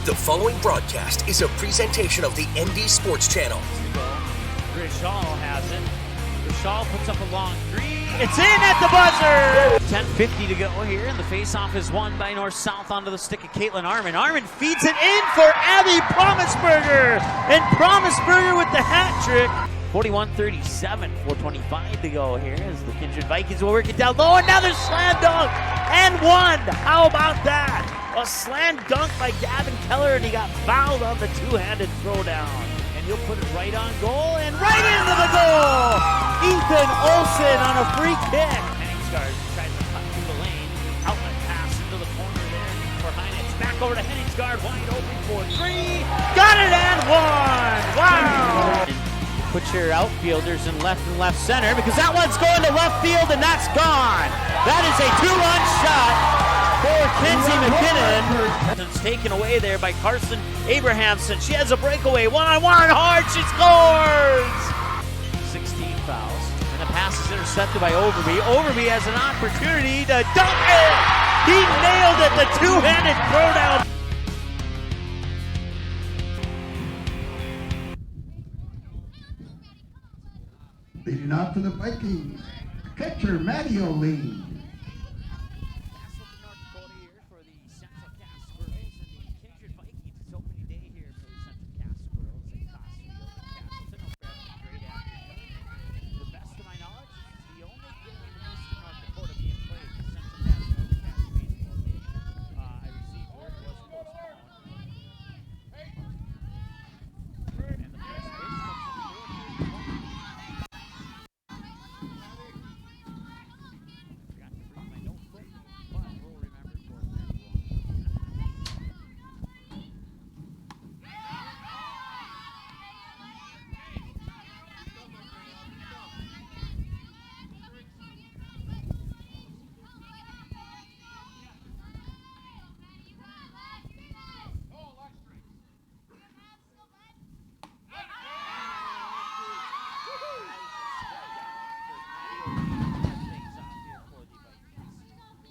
The following broadcast is a presentation of the ND Sports Channel. Richland has it. Richland puts up a long three. It's in at the buzzer! 10:50 to go here, and the faceoff is won by North-South onto the stick of Caitlin Armin. Armin feeds it in for Abby Promisberger, and Promisberger with the hat trick. 41-37, 4:25 to go here as the Kindred Vikings will work it down low. Another slam dunk and one. How about that? A slam dunk by Gavin Keller, and he got fouled on the two-handed throwdown. And he'll put it right on goal and right into the goal. Ethan Olsen on a free kick. Henningsgaard tries to cut through the lane. Outlet pass into the corner there for Heinitz. Back over to Henningsgaard, wide open for three. Got it and one. Wow. Put your outfielders in left and left center because that one's going to left field and that's gone. That is a two-run shot for Kenzie McKinnon. It's taken away there by Carson Abrahamson. She has a breakaway. One-on-one hard. She scores. 16 fouls. And the pass is intercepted by Overby. Overby has an opportunity to dunk it. He nailed it. The two-handed throwdown. Leading off for the Vikings, catcher Maddie O'Lee.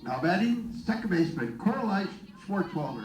Now batting, second baseman Coraline Schwartzwalder.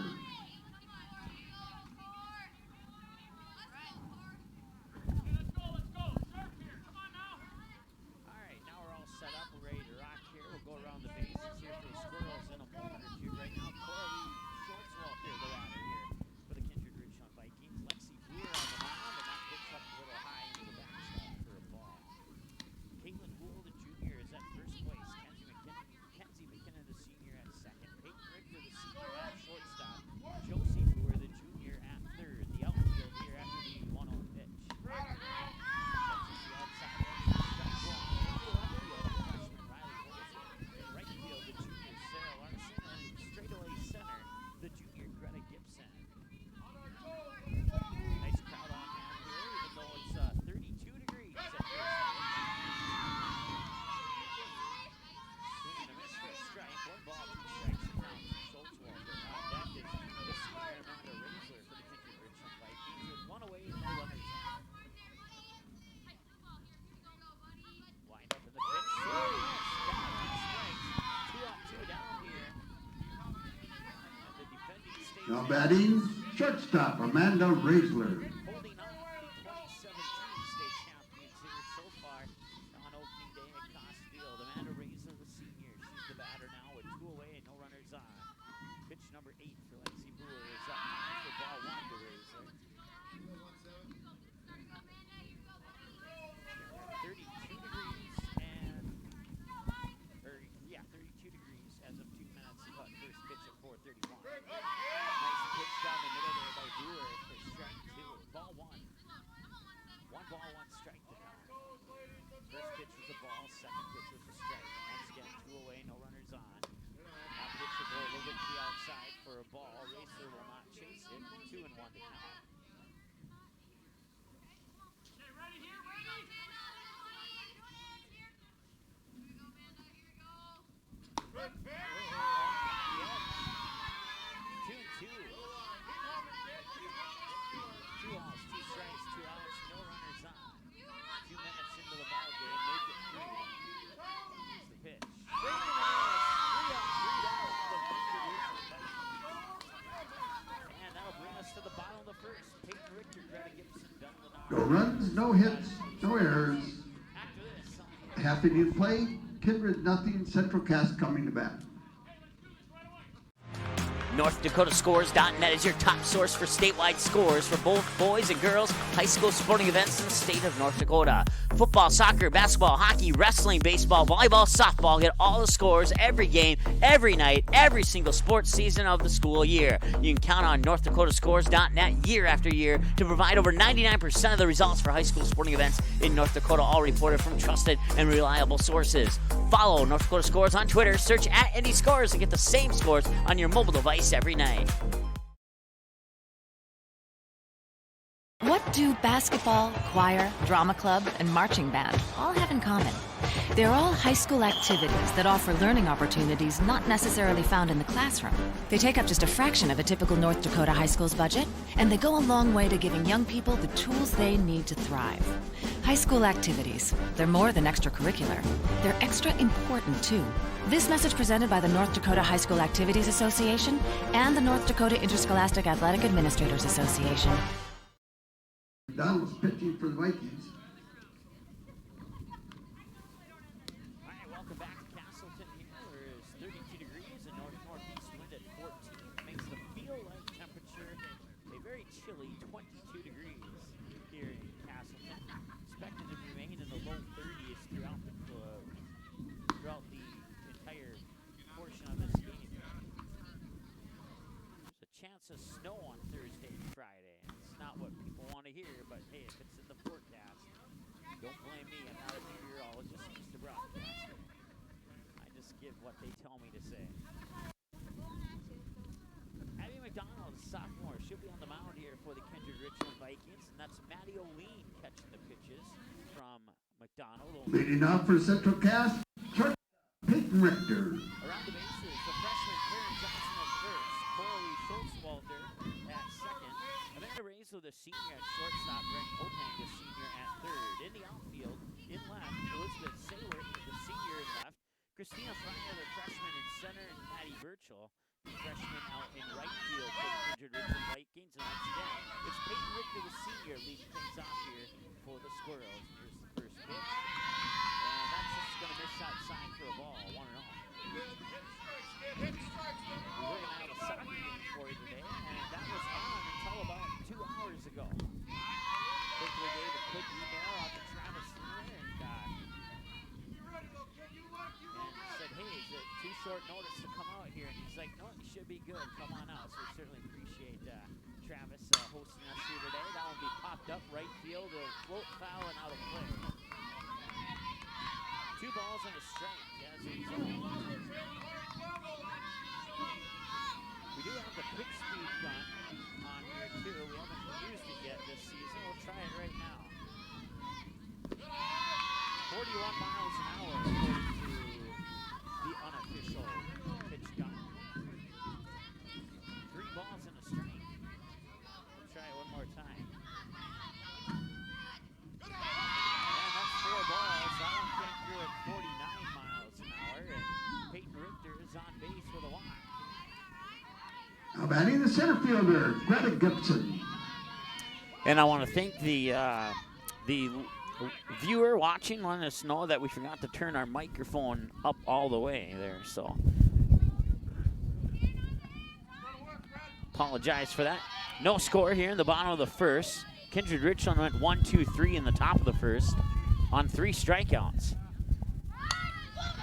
Now batting, shortstop Amanda Raisler. Holding on to the 2017 state champions here so far on opening day at Cost Field. Amanda Raisler, the senior. She's the batter now with two away and no runners on. Pitch number 8 for Lexi Brewer is up for ball 1 to Raisler. 32 degrees and, 32 degrees as of 2 minutes. First pitch at 4:31. Nice pitch down the middle there by Brewer for strike 2. Ball the first. Peyton Richter, Greta Gibson, Bell Lennard. No runs, no hits, no errors. After this, Happy to play. Kindred nothing. Central Cast coming to bat. NorthDakotaScores.net is your top source for statewide scores for both boys and girls high school sporting events in the state of North Dakota. Football, soccer, basketball, hockey, wrestling, baseball, volleyball, softball. Get all the scores every game, every night, every single sports season of the school year. You can count on NorthDakotaScores.net year after year to provide over 99% of the results for high school sporting events in North Dakota, all reported from trusted and reliable sources. Follow North Dakota Scores on Twitter, search @NDScores and get the same scores on your mobile device every night. What do basketball, choir, drama club, and marching band all have in common? They're all high school activities that offer learning opportunities not necessarily found in the classroom. They take up just a fraction of a typical North Dakota high school's budget, and they go a long way to giving young people the tools they need to thrive. High school activities, they're more than extracurricular. They're extra important, too. This message presented by the North Dakota High School Activities Association and the North Dakota Interscholastic Athletic Administrators Association. Donald's pitching for the Vikings. all right, welcome back to Castleton here. There's 32 degrees and northeast wind at 14. Makes the feel-like temperature a very chilly 22 degrees here in Castleton. Expected to remain in the low 30s throughout the entire portion of this game. There's a chance of snow on Thursday and Friday. It's not what people want to hear, but hey, if it's in the forecast, don't blame me. I'm not a meteorologist, I'm just a broadcaster. I just give what they tell me to say. Abby McDonald, sophomore, she'll be on the mound here for the Kindred Richland Vikings, and that's Maddie O'Lean catching the pitches from McDonald. Leading off for Central Cast, Peyton Richter. Around the bases, the freshman Karen Johnson at first, Coralie Schultzwalder at second, Amanda Raisel, the senior at shortstop, Brent Kopang, the senior at third. In the outfield, in left, Elizabeth Saylor, the senior in left, Christina Fryer, the freshman in center, and Maddie Birchall, the freshman out in right field for the Kindred Richland Vikings. And once again, it's Peyton Richter, the senior, leading things off here for the Squirrels. Here's the first pitch. And that's just going to miss outside for a ball, 1-0. We're going to have a soccer game for you today, and that was on until about 2 hours ago. Quickly gave a quick email out to Travis Lear and said, hey, is it too short notice to come out here? And he's like, no, you should be good. Come on out. So we certainly appreciate Travis hosting us here today. That one will be popped up right field. It'll float foul and out of play. 2 balls and a strike as a result. We do have the quick speed gun on here too. We haven't used it yet this season. We'll try it right now. 41 miles an hour according to the unofficial pitch gun. 3 balls and a strike. We'll try it one more time. And that's 4 balls. That one came through at 49 miles an hour, and Peyton Richter is on base with a walk. Now batting the center fielder, Greta Gibson. And I want to thank the viewer watching, letting us know that we forgot to turn our microphone up all the way there. So apologize for that. No score here in the bottom of the first. Kindred Richland went 1-2-3 in the top of the first on 3 strikeouts.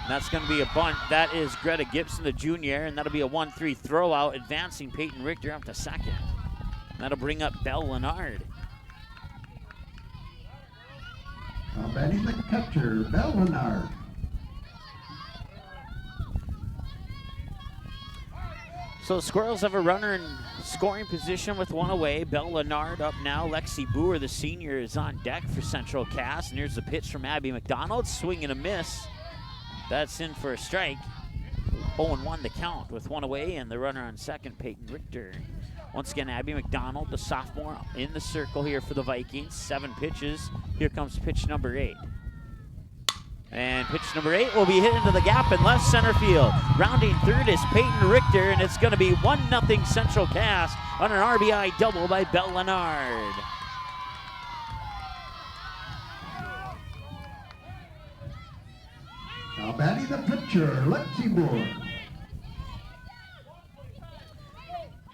And that's going to be a bunt. That is Greta Gibson, the junior, and that'll be a 1-3 throwout, advancing Peyton Richter up to second. And that'll bring up Bell Lennard. Now batting the catcher, Bell Lennard. So the Squirrels have a runner in scoring position with 1 away. Bell Lennard up now. Lexi Boer, the senior, is on deck for Central Cast. And here's the pitch from Abby McDonald. Swing and a miss. That's in for a strike. 0-1 the count with 1 away, and the runner on second, Peyton Richter. Once again, Abby McDonald, the sophomore, in the circle here for the Vikings. 7 pitches. Here comes pitch number 8. And pitch number 8 will be hit into the gap in left center field. Rounding third is Peyton Richter, and it's going to be 1-0 Central Cass on an RBI double by Bell Leonard. Now batting the pitcher, Lexi Moore.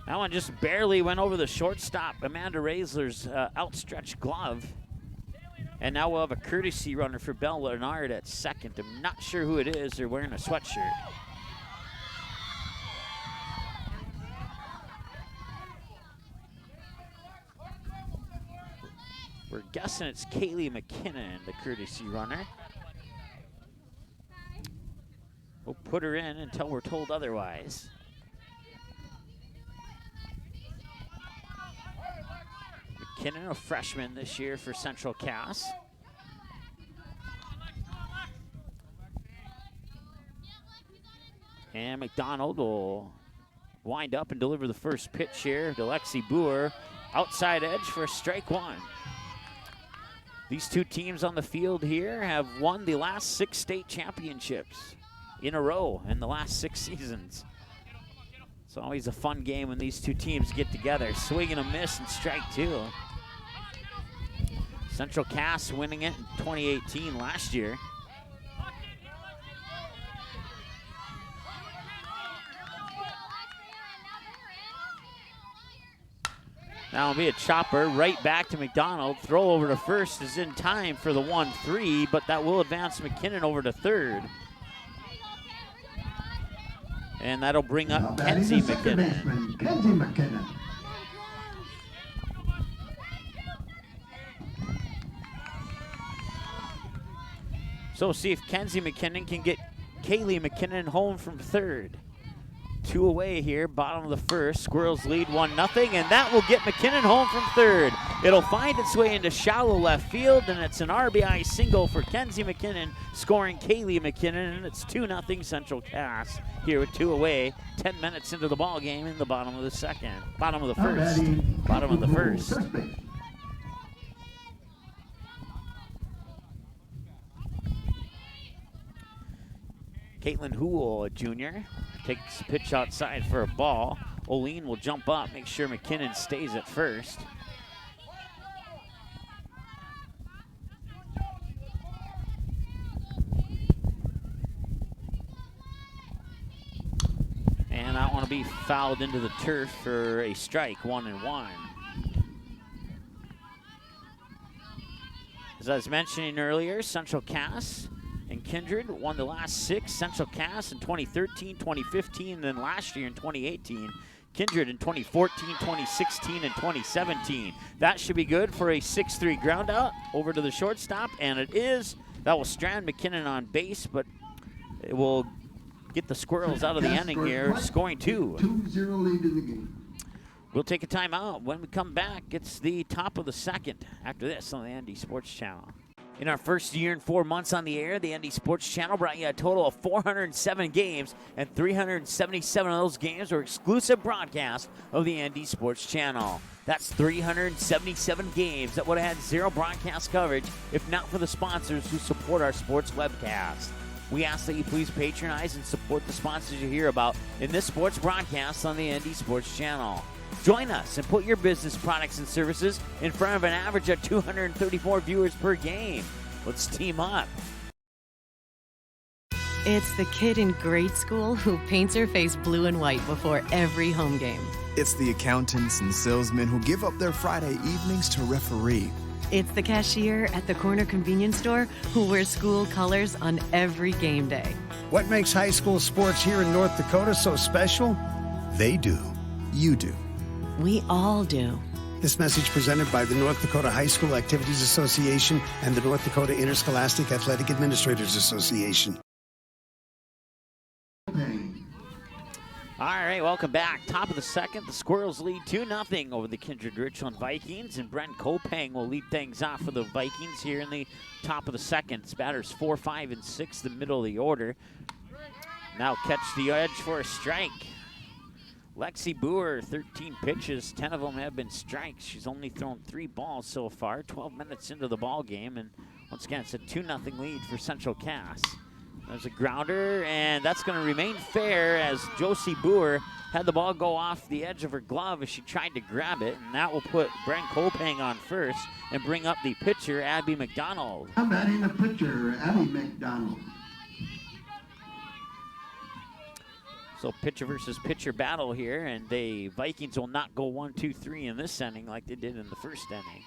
That one just barely went over the shortstop, Amanda Raisler's outstretched glove. And now we'll have a courtesy runner for Bell Leonard at second. I'm not sure who it is. They're wearing a sweatshirt. We're guessing it's Kaylee McKinnon, the courtesy runner. We'll put her in until we're told otherwise. McKinnon, a freshman this year for Central Cass. And McDonald will wind up and deliver the first pitch here to Lexi Boer. Outside edge for strike one. These two teams on the field here have won the last 6 state championships in a row in the last 6 seasons. It's always a fun game when these two teams get together. Swing and a miss and strike two. Central Cass winning it in 2018 last year. Now will be a chopper right back to McDonald. Throw over to first is in time for the 1-3, but that will advance McKinnon over to third. And that'll bring up Kenzie McKinnon. Kenzie McKinnon. So see if Kenzie McKinnon can get Kaylee McKinnon home from third. 2 away here, bottom of the first. Squirrels lead 1-0, and that will get McKinnon home from third. It'll find its way into shallow left field, and it's an RBI single for Kenzie McKinnon, scoring Kaylee McKinnon, and it's 2-0 Central Cass here with 2 away. 10 minutes into the ball game in the bottom of the second. Bottom of the first. Bottom of the first. Caitlin Hool, a junior, takes a pitch outside for a ball. Oline will jump up, make sure McKinnon stays at first. And that one will be fouled into the turf for a strike, 1-1. As I was mentioning earlier, Central Cass and Kindred won the last 6. Central Cass in 2013, 2015, and then last year in 2018. Kindred in 2014, 2016, and 2017. That should be good for a 6-3 ground out over to the shortstop, and it is. That will strand McKinnon on base, but it will get the Squirrels out of the inning here, scoring 2. 2-0 lead in the game. We'll take a timeout. When we come back, it's the top of the second after this on the ND Sports Channel. In our first year and 4 months on the air, the ND Sports Channel brought you a total of 407 games, and 377 of those games were exclusive broadcasts of the ND Sports Channel. That's 377 games that would have had 0 broadcast coverage if not for the sponsors who support our sports webcast. We ask that you please patronize and support the sponsors you hear about in this sports broadcast on the ND Sports Channel. Join us and put your business products and services in front of an average of 234 viewers per game. Let's team up. It's the kid in grade school who paints her face blue and white before every home game. It's the accountants and salesmen who give up their Friday evenings to referee. It's the cashier at the corner convenience store who wears school colors on every game day. What makes high school sports here in North Dakota so special? They do. You do. We all do. This message presented by the North Dakota High School Activities Association and the North Dakota Interscholastic Athletic Administrators Association. All right, welcome back. Top of the second, the Squirrels lead 2-0 over the Kindred Richland Vikings, and Brent Kopang will lead things off for the Vikings here in the top of the second. It's batters 4, 5, and 6, the middle of the order. Now catch the edge for a strike. Lexi Boer, 13 pitches, 10 of them have been strikes. She's only thrown 3 balls so far, 12 minutes into the ball game, and Once again, it's a 2-0 lead for Central Cass. There's a grounder, and that's going to remain fair as Josie Boer had the ball go off the edge of her glove as she tried to grab it, and that will put Bren Kopang on first and bring up the pitcher, Abby McDonald. I'm batting the pitcher, Abby McDonald. So pitcher versus pitcher battle here, and the Vikings will not go 1-2-3 in this inning like they did in the first inning.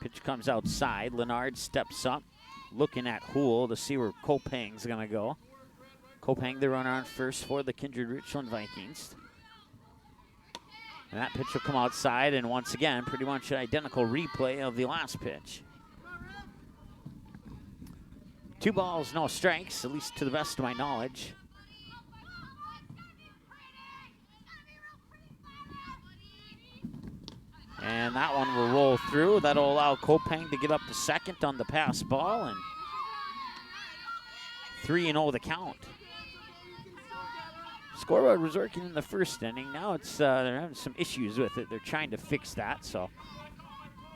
Pitch comes outside. Leonard steps up, looking at Houle to see where Kopang's going to go. Kopang, the runner on first for the Kindred Richland Vikings. And that pitch will come outside, and once again, pretty much an identical replay of the last pitch. 2 balls, no strikes, at least to the best of my knowledge. And that one will roll through. That'll allow Kopang to get up to second on the pass ball, and 3-0 the count. Scoreboard was working in the first inning. Now it's they're having some issues with it. They're trying to fix that, so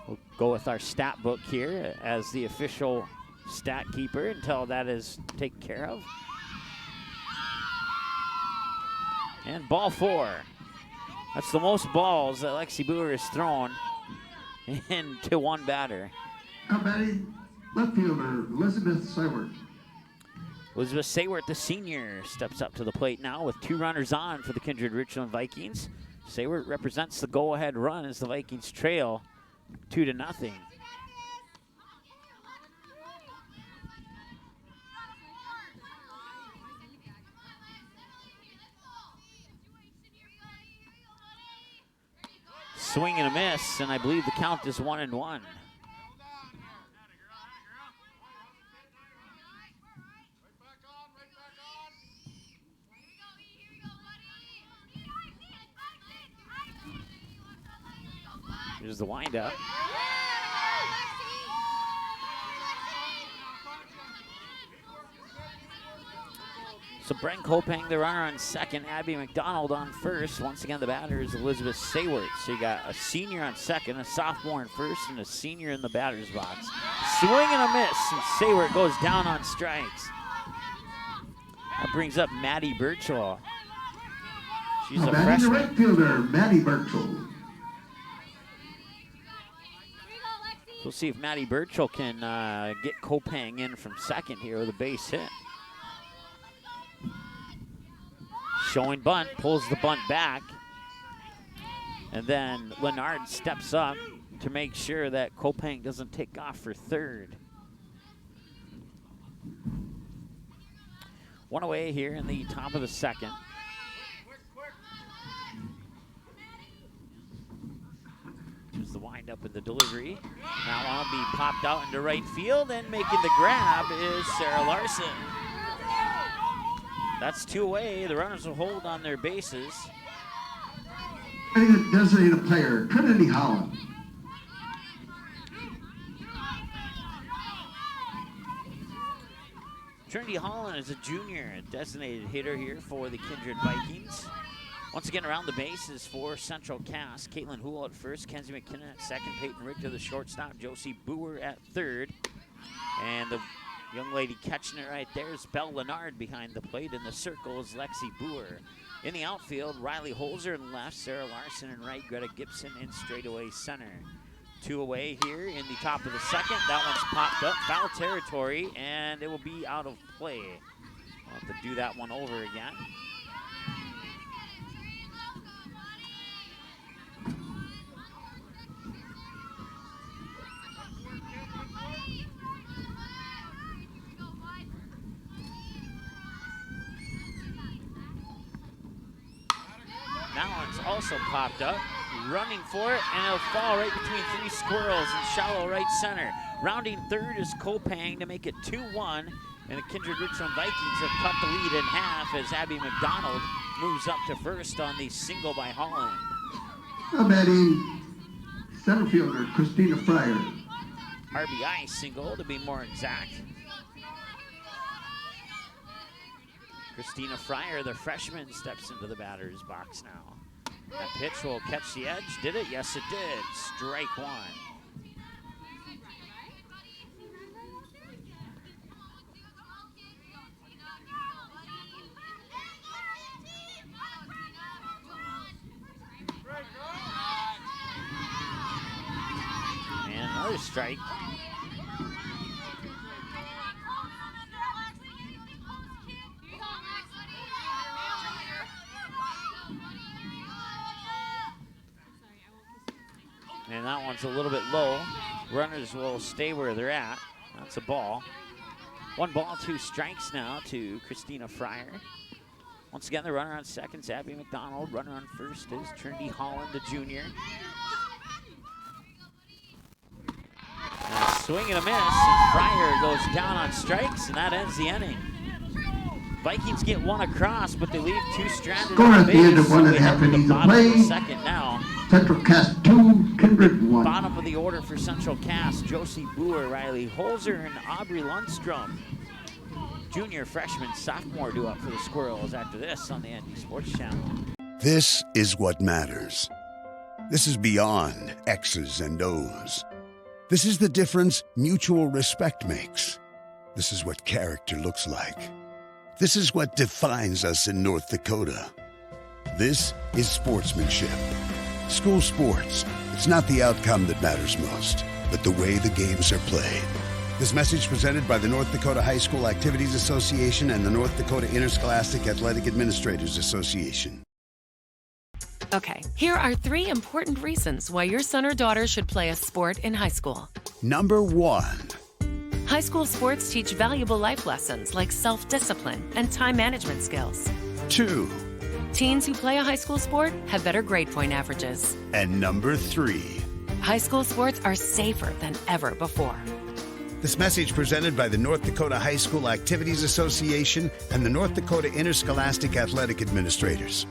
we'll go with our stat book here as the official stat keeper until that is taken care of. And ball 4. That's the most balls that Lexi Boer has thrown into one batter. I'm batting left fielder, Elizabeth Seward. Elizabeth Saywert, the senior, steps up to the plate now with 2 runners on for the Kindred Richland Vikings. Saywert represents the go-ahead run as the Vikings trail 2-0. Swing and a miss, and I believe the count is 1-1. Here's the windup. So Bren Kopang, the runner on second, Abby McDonald on first. Once again, the batter is Elizabeth Saywert. So you got a senior on second, a sophomore in first, and a senior in the batter's box. Swing and a miss, and Saywert goes down on strikes. That brings up Maddie Birchall. She's a freshman. The right fielder, Maddie Birchall. We'll see if Maddie Birchall can get Kopang in from second here with a base hit. Showing bunt, pulls the bunt back. And then Leonard steps up to make sure that Kopang doesn't take off for third. One away here in the top of the second. Here's the windup in the delivery. That one will be popped out into right field, and making the grab is Sarah Larson. That's 2 away. The runners will hold on their bases. The designated player, Trinity Holland. Trinity Holland is a junior, a designated hitter here for the Kindred Vikings. Once again, around the bases for Central Cass. Caitlin Houle at first, Kenzie McKinnon at second, Peyton Richter the shortstop, Josie Boer at third. And the young lady catching it right there is Belle Leonard behind the plate. In the circle is Lexi Boer. In the outfield, Riley Holzer in left, Sarah Larson in right, Greta Gibson in straightaway center. 2 away here in the top of the second. That one's popped up, foul territory, and it will be out of play. I'll have to do that one over again. That one's also popped up, running for it, and it'll fall right between 3 squirrels in shallow right center. Rounding third is Kopang to make it 2-1, and the Kindred Richland Vikings have cut the lead in half as Abby McDonald moves up to first on the single by Holland. I'm batting center fielder, Christina Fryer. RBI single to be more exact. Christina Fryer, the freshman, steps into the batter's box now. That pitch will catch the edge. Did it? Yes, it did. Strike one. And another strike. And that one's a little bit low. Runners will stay where they're at. That's a ball. 1 ball, 2 strikes now to Christina Fryer. Once again, the runner on second is Abby McDonald. Runner on first is Trinity Holland, the junior. And a swing and a miss, and Fryer goes down on strikes, and that ends the inning. Vikings get 1 across, but they leave 2 stranded Score on at the the end base. of 1 So we head1/2 to the innings of bottom of the play. second now. Central Cast 2, Kindred 1. Bottom of the order for Central Cass, Josie Boer, Riley Holzer, and Aubrey Lundstrom. Junior, freshman, sophomore due up for the Squirrels after this on the ND Sports Channel. This is what matters. This is beyond X's and O's. This is the difference mutual respect makes. This is what character looks like. This is what defines us in North Dakota. This is sportsmanship. School sports, it's not the outcome that matters most, but the way the games are played. This message presented by the North Dakota High School Activities Association and the North Dakota Interscholastic Athletic Administrators Association. Okay, here are 3 important reasons why your son or daughter should play a sport in high school. Number 1. High school sports teach valuable life lessons like self-discipline and time management skills. 2. Teens who play a high school sport have better grade point averages. And number 3. High school sports are safer than ever before. This message presented by the North Dakota High School Activities Association and the North Dakota Interscholastic Athletic Administrators.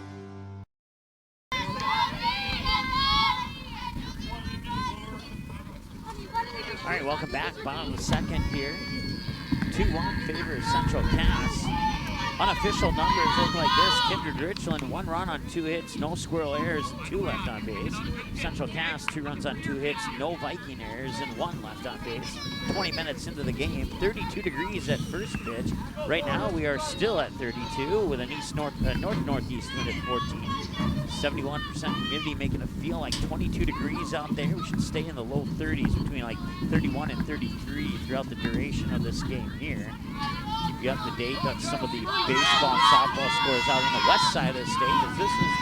All right, welcome back. Bottom of the second here. 2-1 favor Central Cass. Unofficial numbers look like this. Kindred Richland, 1 run on 2 hits, no squirrel errors, and 2 left on base. Central Cass, 2 runs on 2 hits, no Viking errors, and 1 left on base. 20 minutes into the game, 32 degrees at first pitch. Right now we are still at 32 with an north-northeast wind at 14. 71% humidity, making it feel like 22 degrees out there. We should stay in the low 30s, between like 31 and 33 throughout the duration of this game here. Keep you up to date on some of the baseball and softball scores out on the west side of the state, as this is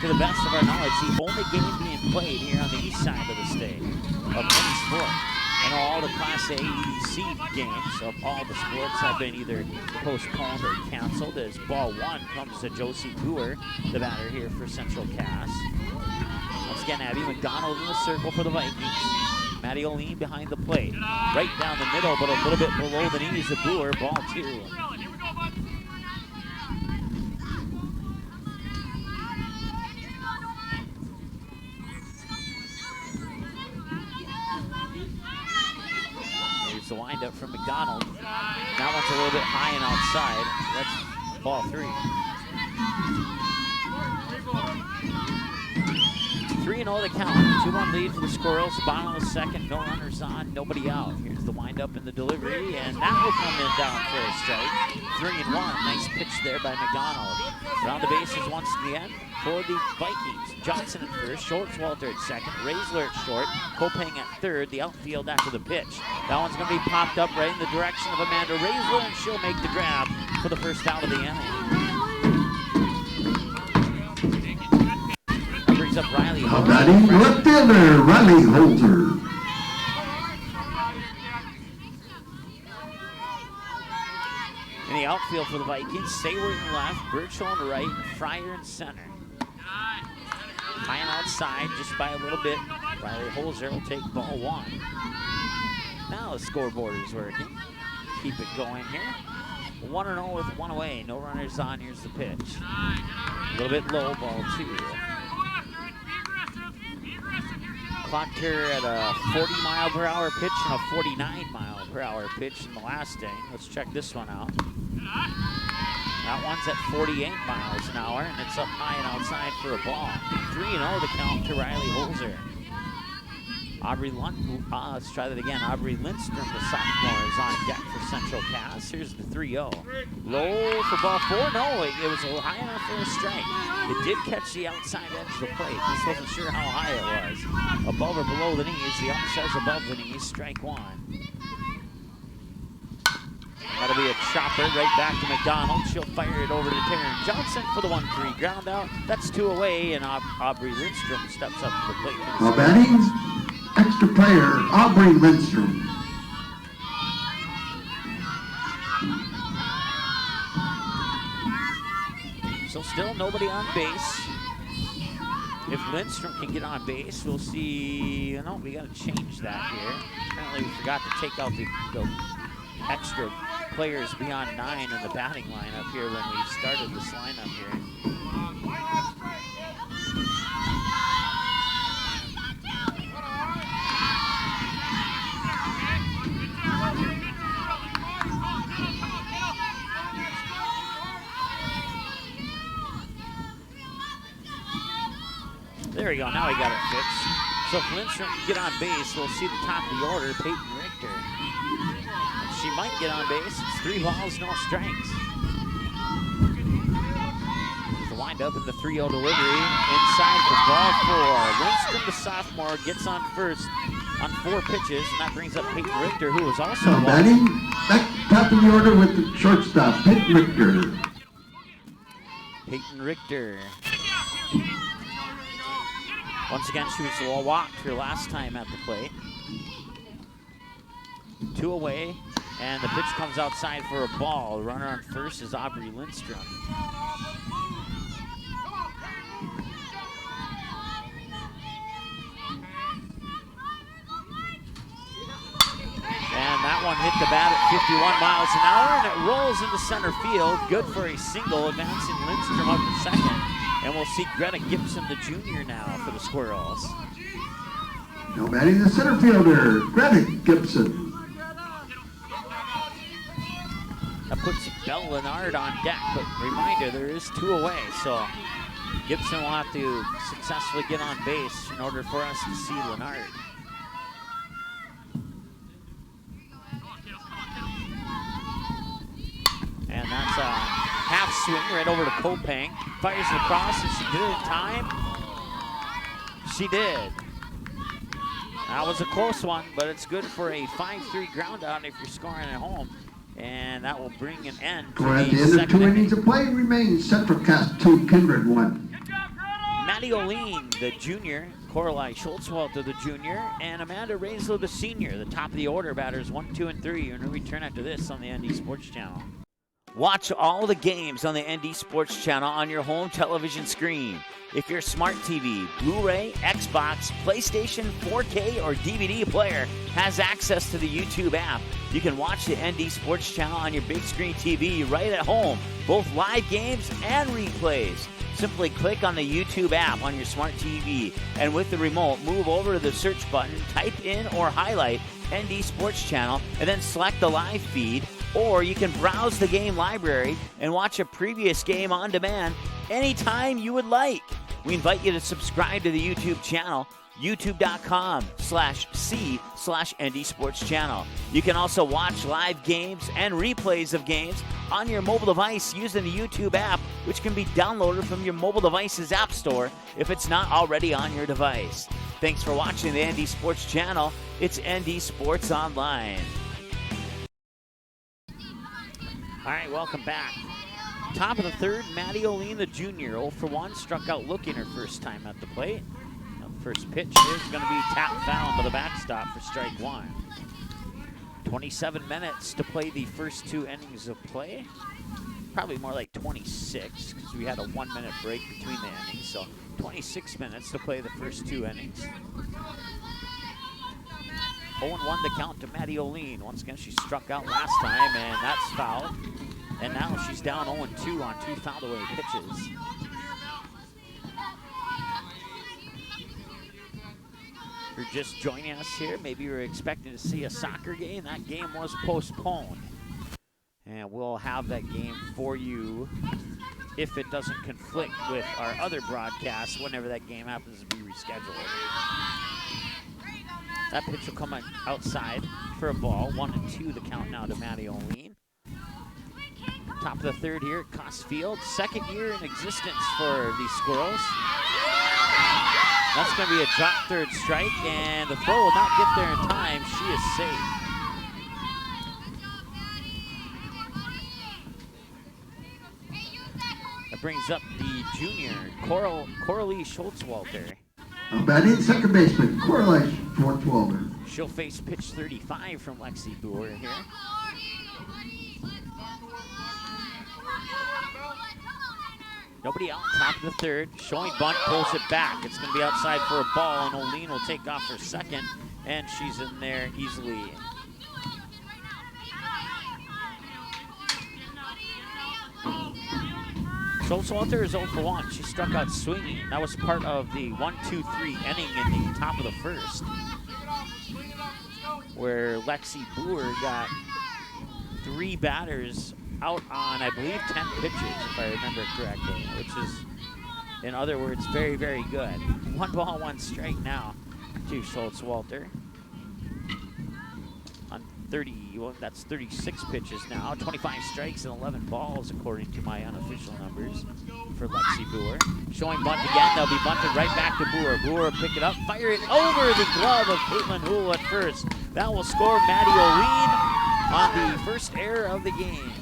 to the best of our knowledge, the only game being played here on the east side of the state of any sport. And all the Class A, EDC games of all the sports have been either postponed or canceled, as ball 1 comes to Josie Boer, the batter here for Central Cass. Once again, Abby McDonald in the circle for the Vikings. Maddie O'Lean behind the plate. Right down the middle, but a little bit below the knees of Boer, ball 2. The windup from McDonald. That one's a little bit high and outside. That's ball 3. 3-0 the count. 2-1 lead for the Squirrels. Bottom of the second. No runners on. Nobody out. Here's the windup in the delivery, and that will come in down for a strike. 3-1. Nice pitch there by McDonald. Around the bases once again for the Vikings. Johnson at first, Schwartz-Walter at second, Raisler at short, Kopang at third, the outfield after the pitch. That one's going to be popped up right in the direction of Amanda Raisler, and she'll make the grab for the first out of the inning. That brings up Riley Holzer. Batting left fielder, Riley Holzer. In the outfield for the Vikings, Sayward in left, Birchall in right, and Fryer in center. High and outside, just by a little bit. Riley Holzer will take ball 1. Now the scoreboard is working. Keep it going here. 1-0 with 1 away. No runners on. Here's the pitch. A little bit low, ball 2. Clocked her at a 40-mile-per-hour pitch and a 49-mile-per-hour pitch in the last inning. Let's check this one out. That one's at 48 miles an hour, and it's up high and outside for a ball. 3-0 the count to Riley Holzer. Let's try that again. Aubrey Lindstrom, the sophomore, is on deck for Central Cass. Here's the 3-0. Low for ball 4. No, it was a little high enough for a strike. It did catch the outside edge of the plate. Just wasn't sure how high it was. Above or below the knees. The ump says above the knees. Strike one. That'll be a chopper right back to McDonald. She'll fire it over to Taryn Johnson for the 1-3 ground out. That's 2 away, and Aubrey Lindstrom steps up to the plate. Now batting, extra player, Aubrey Lindstrom. So still nobody on base. If Lindstrom can get on base, we'll see. No, we got to change that here. Apparently we forgot to take out the extra players beyond 9 in the batting lineup here when we started this lineup here. There we go, now we got it fixed. So if Lindstrom can get on base, we'll see the top of the order, Peyton Richter. She might get on base. It's 3 balls, no strikes. The windup in the 3-0 delivery. Inside for ball 4. Lindstrom, the sophomore, gets on first on 4 pitches, and that brings up Peyton Richter, who was also batting, back top of the order with the shortstop, Peyton Richter. Peyton Richter. Once again, she was walked her last time at the plate. 2 away. And the pitch comes outside for a ball. The runner on first is Aubrey Lindstrom. And that one hit the bat at 51 miles an hour, and it rolls into center field. Good for a single, advancing Lindstrom up to second. And we'll see Greta Gibson, the junior, now for the Squirrels. Now batting the center fielder, Greta Gibson. That puts Belle Leonard on deck, but reminder, there is 2 away, so Gibson will have to successfully get on base in order for us to see Leonard. And that's a half swing right over to Kopang. Fires it across, and she did it in time. She did. That was a close one, but it's good for a 5-3 ground out if you're scoring at home. And that will bring an end to We're at the end of 2 innings of play. Remains Central Cass 2, Kindred 1. Maddie Oline, the junior, Coralie Schultzwalter, the junior, and Amanda Raislow, the senior. The top of the order batters 1, 2, and 3. You're going to return after this on the ND Sports Channel. Watch all the games on the ND Sports Channel on your home television screen. If your smart TV, Blu-ray, Xbox, PlayStation, 4K, or DVD player has access to the YouTube app, you can watch the ND Sports Channel on your big screen TV right at home, both live games and replays. Simply click on the YouTube app on your smart TV, and with the remote, move over to the search button, type in or highlight ND Sports Channel, and then select the live feed. Or you can browse the game library and watch a previous game on demand anytime you would like. We invite you to subscribe to the YouTube channel, youtube.com/c/ND Sports Channel. You can also watch live games and replays of games on your mobile device using the YouTube app, which can be downloaded from your mobile device's app store if it's not already on your device. Thanks for watching the ND Sports Channel. It's ND Sports Online. All right, welcome back. Top of the third, Maddie Oline, the junior, 0 for 1, struck out looking her first time at the plate. Now, first pitch is going to be tapped foul to the backstop for strike 1. 27 minutes to play the first 2 innings of play. Probably more like 26 because we had a 1-minute break between the innings. So 26 minutes to play the first 2 innings. 0-1 the count to Maddie Oline. Once again, she struck out last time, and that's fouled. And now she's down 0-2 on 2 fouled away pitches. If you're just joining us here, maybe you're expecting to see a soccer game. That game was postponed. And we'll have that game for you if it doesn't conflict with our other broadcasts whenever that game happens to be rescheduled. That pitch will come outside for a ball. 1-2 the count now to Maddie O'Lean. Top of the third here at Cost Field. Second year in existence for the Squirrels. That's going to be a drop third strike, and the throw will not get there in time. She is safe. That brings up the junior, Coralie Schultzwalter. Batting second baseman, Coralie Schultzwalter. She'll face pitch 35 from Lexi Boer here. Nobody out, top of the third. Showing bunt, pulls it back. It's going to be outside for a ball, and O'Lean will take off for second, and she's in there easily. Schultzwalter is 0 for 1. She struck out swinging. That was part of the 1-2-3 inning in the top of the first, where Lexi Boer got 3 batters out on, I believe, 10 pitches, if I remember correctly, which is, in other words, very, very good. 1 ball, 1 strike now to Schultzwalter. On that's 36 pitches now, 25 strikes and 11 balls, according to my unofficial numbers for Lexi Boer. Showing bunt again, they'll be bunted right back to Boer. Boer will pick it up, fire it over the glove of Caitlin Houle at first. That will score Maddie O'Lean on the first error of the game.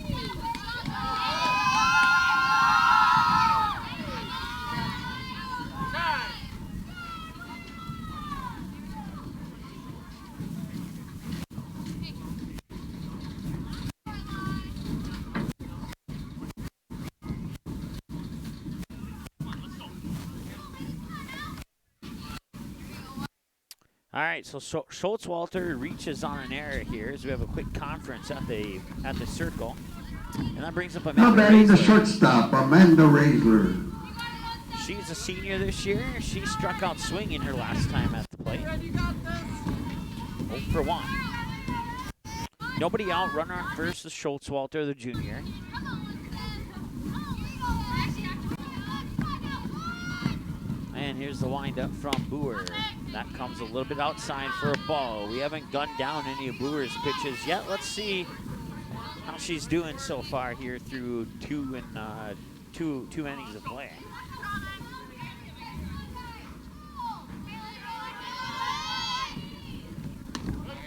All right, so Schultzwalter reaches on an error here as we have a quick conference at the circle. And that brings up Amanda batting the Raisler. shortstop, Amanda Raisler. She's a senior this year. She struck out swinging her last time at the plate. 0 for 1. Nobody out, runner on first is Schultzwalter, the junior. And here's the windup from Boer. That comes a little bit outside for a ball. We haven't gunned down any of Boer's pitches yet. Let's see how she's doing so far here through two innings of play.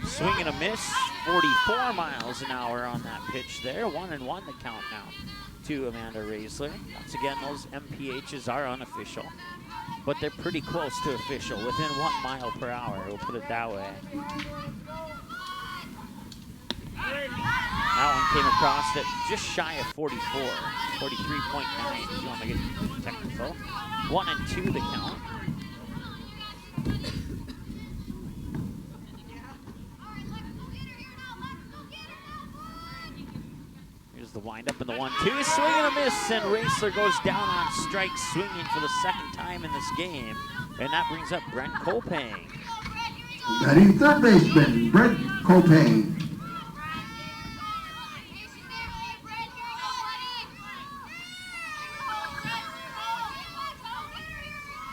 Swing and a miss, 44 miles an hour on that pitch there. 1-1 the count now to Amanda Raisler. Once again, those MPHs are unofficial, but they're pretty close to official, within 1 mile per hour, we'll put it that way. That one came across at just shy of 44, 43.9 if you want to get technical. 1-2 the count. Here's the windup and the 1-2, swing and a miss, and Raisler goes down on strike, swinging for the second time in this game, and that brings up Brent Kopang. Batting third baseman, Brent Kopang.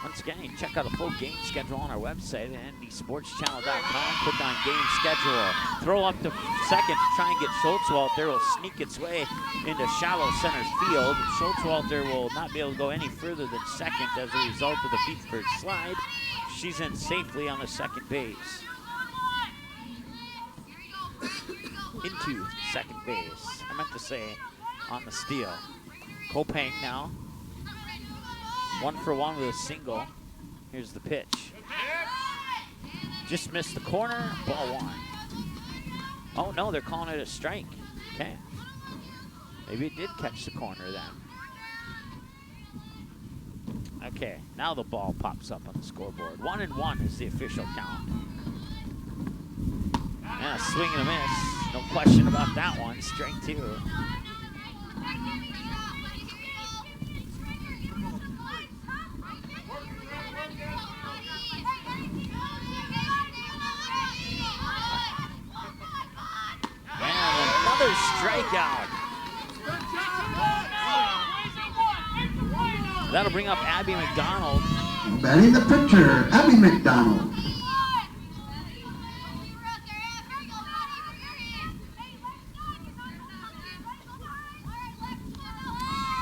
Once again, you can check out a full game schedule on our website at ndsportschannel.com. Click on game schedule. Throw up to second to try and get Schultzwalter. Will sneak its way into shallow center field. Schultzwalter will not be able to go any further than second as a result of the Petersburg slide. She's in safely on the second base. Into second base. I meant to say on the steal. Kopang now. 1 for 1 with a single. Here's the pitch. Just missed the corner, ball 1. Oh no, they're calling it a strike. Okay. Maybe it did catch the corner then. Okay, now the ball pops up on the scoreboard. 1-1 is the official count. And a swing and a miss. No question about that one. Strike 2. Strikeout That'll bring up Abby McDonald. Batting the pitcher, Abby McDonald.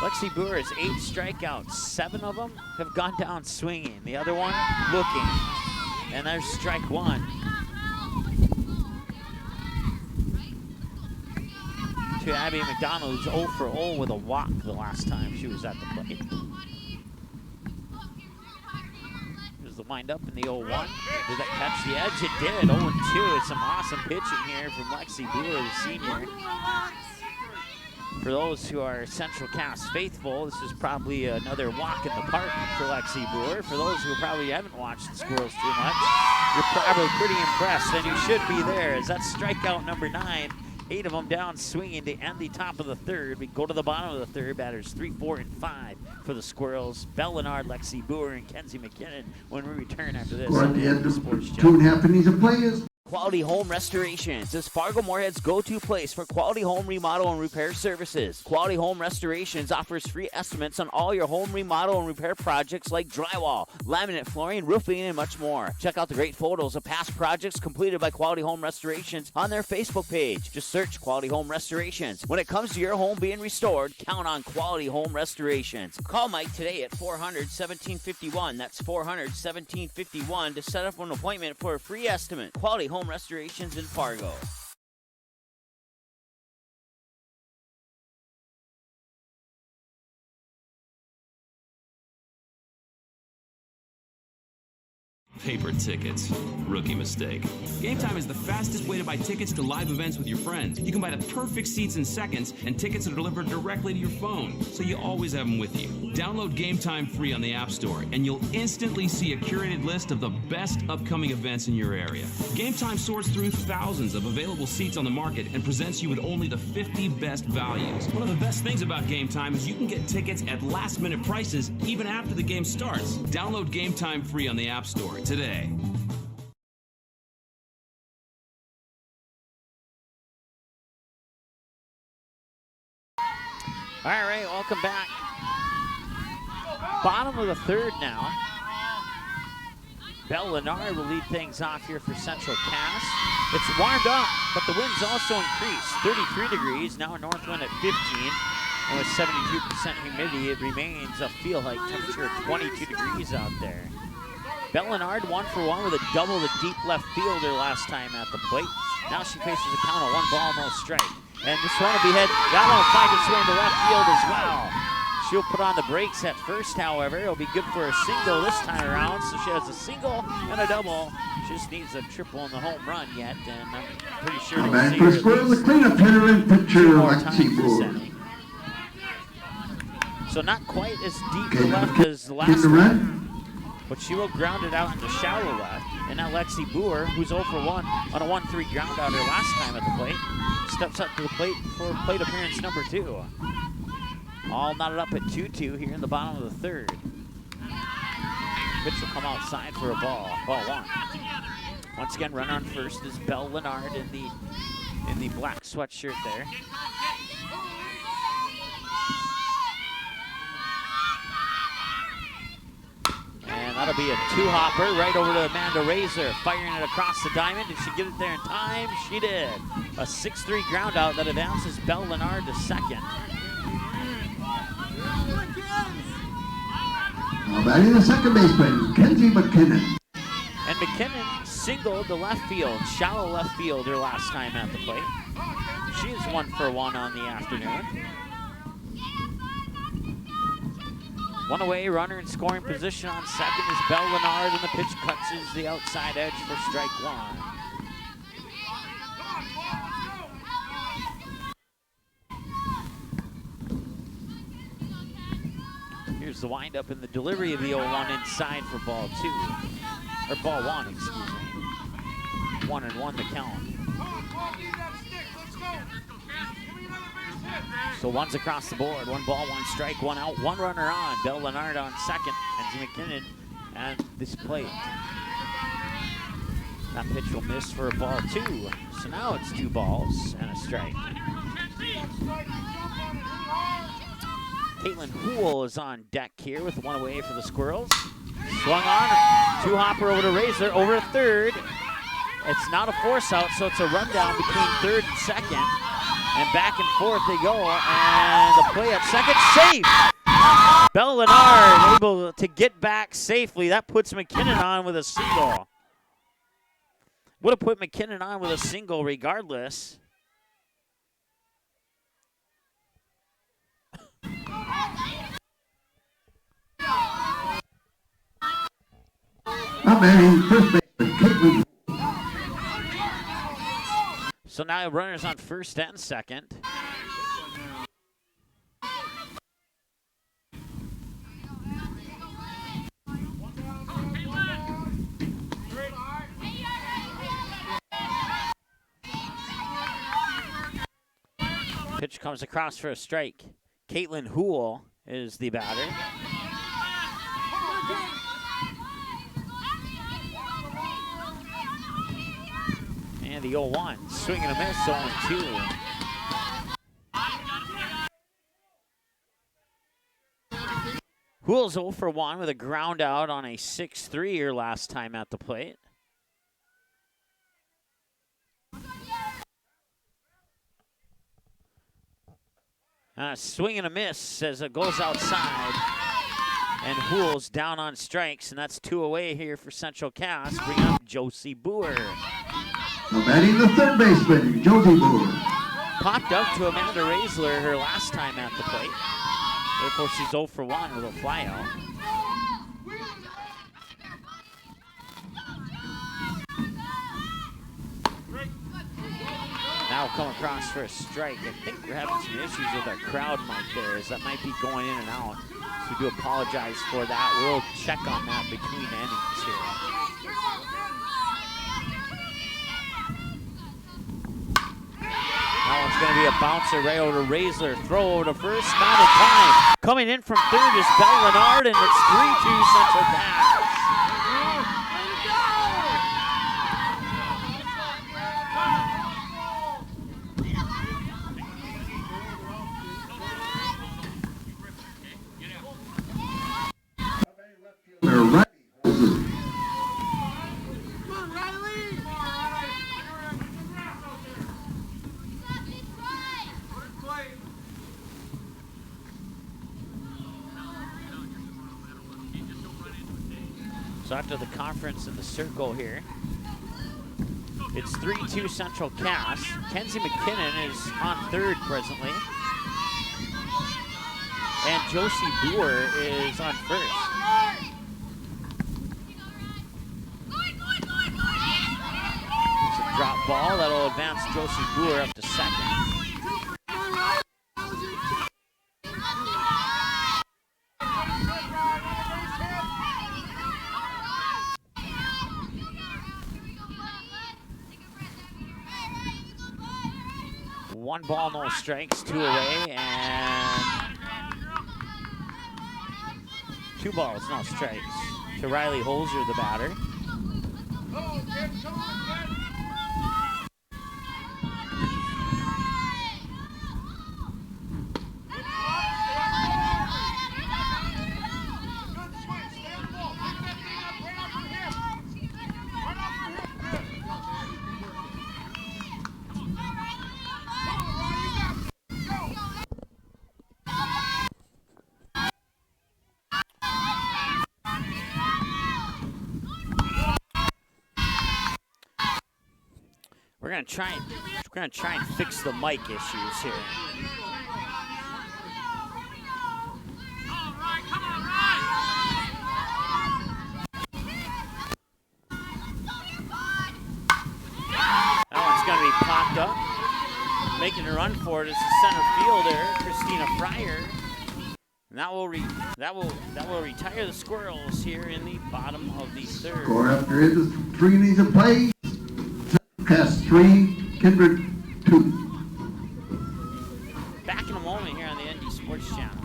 Lexi Boer has 8 strikeouts. 7 of them have gone down swinging. The other one looking. And there's strike 1. To Abby McDonald, who's 0 for 0 with a walk the last time she was at the plate. There's the windup in the 0-1. Did that catch the edge? It did. 0-2. It's some awesome pitching here from Lexi Boer, the senior. For those who are Central Cass faithful, this is probably another walk in the park for Lexi Boer. For those who probably haven't watched the Squirrels too much, you're probably pretty impressed, and you should be there, as that's strikeout number 9. 8 of them down swinging to end the top of the third. We go to the bottom of the third. Batters 3, 4, and 5 for the Squirrels. Bell Leonard, Lexi Boer, and Kenzie McKinnon when we return after this. Or at the end of 2.5 innings of play is Quality Home Restorations is Fargo Moorhead's go-to place for quality home remodel and repair services. Quality Home Restorations offers free estimates on all your home remodel and repair projects like drywall, laminate flooring, roofing, and much more. Check out the great photos of past projects completed by Quality Home Restorations on their Facebook page. Just search Quality Home Restorations. When it comes to your home being restored, count on Quality Home Restorations. Call Mike today at 400-1751. That's 400-1751 to set up an appointment for a free estimate. Quality Home Restorations in Fargo. Paper tickets. Rookie mistake. Game Time is the fastest way to buy tickets to live events with your friends. You can buy the perfect seats in seconds, and tickets are delivered directly to your phone, so you always have them with you. Download Game Time free on the App Store, and you'll instantly see a curated list of the best upcoming events in your area. Game Time sorts through thousands of available seats on the market and presents you with only the 50 best values. One of the best things about Game Time is you can get tickets at last-minute prices even after the game starts. Download Game Time free on the App Store today. All right, welcome back. Bottom of the third now. Bell Leonard will lead things off here for Central Cass. It's warmed up, but the wind's also increased. 33 degrees, now a north wind at 15. And with 72% humidity, it remains a feel-like temperature of 22 degrees out there. Bell Leonard 1 for 1 with a double the deep left fielder last time at the plate. Now she faces a count of 1 ball, no strike. And this one will be hit. That one will find its way into left field as well. She'll put on the brakes at first, however. It'll be good for a single this time around. So she has a single and a double. She just needs a triple in the home run yet, and I'm pretty sure we'll see her at least the cleanup hitter and pitcher, 2 more Lexi times this Boer. inning. So not quite as deep to left as the last one, but she will ground it out into shallow left. And now Lexi Boer, who's 0 for 1 on a 1-3 ground out her last time at the plate, steps up to the plate for plate appearance number 2. All knotted up at 2-2 here in the bottom of the third. Pitch will come outside for a ball 1. Once again, run on first is Bell Leonard in the black sweatshirt there. And that'll be a 2-hopper right over to Amanda Razor, firing it across the diamond. Did she get it there in time? She did. A 6-3 ground out that advances Bell Leonard to second. Now batting the second baseman, Kenzie McKinnon. And McKinnon singled the left field, shallow left fielder last time at the plate. She is 1 for 1 on the afternoon. 1 away, runner in scoring position on second is Bell Leonard, and the pitch cuts the outside edge for strike 1. Here's the windup and the delivery of the 0-1 inside for ball 2. Or ball 1, excuse me. 1-1 the count. So one's across the board. 1 ball, 1 strike, 1 out, 1 runner on. Bell Leonard on second, and McKinnon at this plate. That pitch will miss for a ball 2. So now it's 2 balls and a strike. Caitlin Hool is on deck here with one away for the Squirrels. Swung on, two-hopper over to Raisler, over to third. It's not a force out, so it's a rundown between third and second. And back and forth they go, and the play at second, safe! Bella Lennard able to get back safely. That puts McKinnon on with a single. Would have put McKinnon on with a single regardless. Not batting first baseman, Caitlin. So now runners on first and second. Pitch comes across for a strike. Caitlin Hool is the batter. And the 0-1, swing and a miss, 0-2. Hool's 0 for 1 with a ground out on a 6-3 her last time at the plate. Swing and a miss as it goes outside. And Hool's down on strikes, and that's 2 away here for Central Cass. Bring up Josie Boer. Now batting the third baseman, Josie Boer. Popped up to Amanda Raisler her last time at the plate. Therefore, she's 0 for 1 with a fly out. Now come across for a strike. I think we're having some issues with our crowd mic there, as that might be going in and out. So we do apologize for that. We'll check on that between innings here. That one's going to be a bouncer right over to Raisler. Throw over to first, not in time. Coming in from third is Bella Lennard, and it's 3-2 Central Cass. So after the conference in the circle here, it's 3-2 Central Cass. Kenzie McKinnon is on third presently. And Josie Boer is on first. It's a drop ball that'll advance Josie Boer up to second. One ball, no strikes, 2 away, and 2 balls, no strikes to Riley Holzer, the batter. We're gonna try and fix the mic issues here. That one's gonna be popped up. Making a run for it is the center fielder, Christina Fryer. And that will retire the Squirrels here in the bottom of the third. Score after it is 3 innings of play. Cass 3, Kindred 2. Back in a moment here on the ND Sports Channel.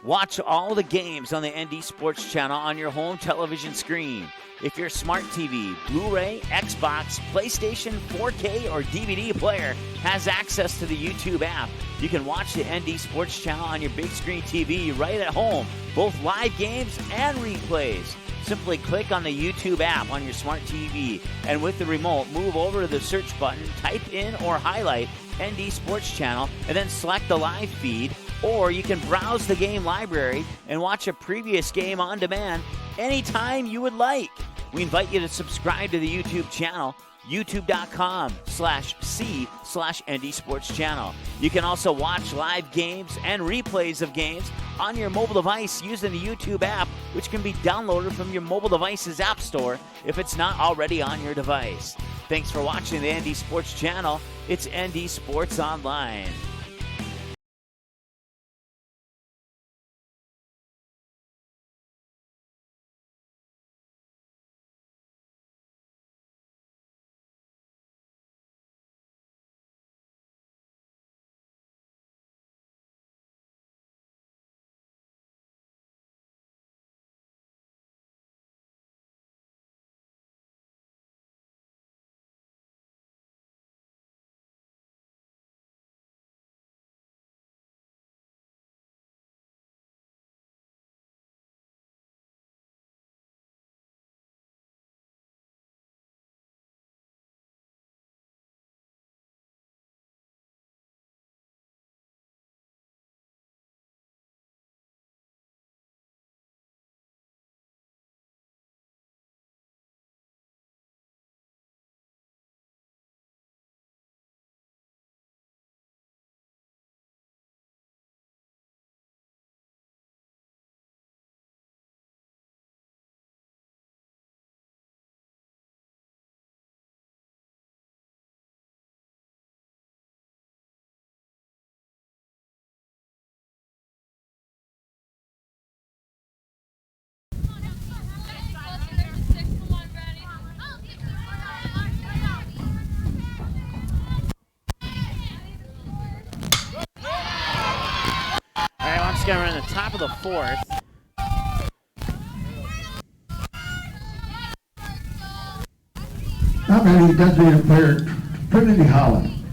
Watch all the games on the ND Sports Channel on your home television screen. If your smart TV, Blu-ray, Xbox, PlayStation, 4K, or DVD player has access to the YouTube app, you can watch the ND Sports Channel on your big screen TV right at home, both live games and replays. Simply click on the YouTube app on your smart TV, and with the remote, move over to the search button, type in or highlight ND Sports Channel, and then select the live feed. Or you can browse the game library and watch a previous game on demand anytime you would like. We invite you to subscribe to the YouTube channel, youtube.com/c/ND Sports Channel. You can also watch live games and replays of games on your mobile device using the YouTube app, which can be downloaded from your mobile device's app store if it's not already on your device. Thanks for watching the ND Sports Channel. It's ND Sports Online. We're in the top of the fourth. Not many designated player, Trinity Holland.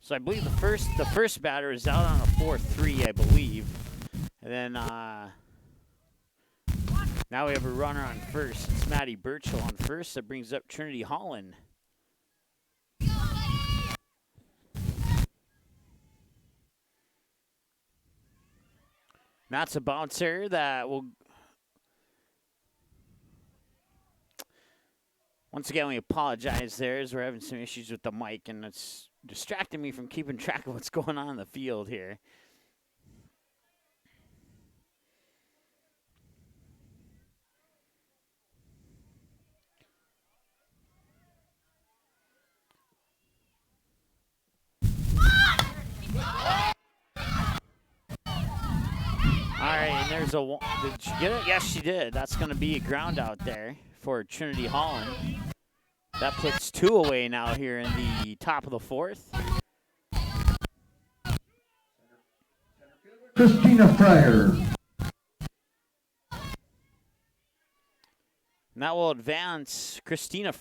So I believe the first batter is out on a 4-3, I believe. And then now we have a runner on first. It's Maddie Burchell on first. That brings up Trinity Holland. That's a bouncer that will... Once again, we apologize there as we're having some issues with the mic, and it's distracting me from keeping track of what's going on in the field here. All right, and there's a... Did she get it? Yes, she did. That's going to be a ground out there for Trinity Holland. That puts 2 away now here in the top of the fourth. Christina Fryer. And that will advance Christina,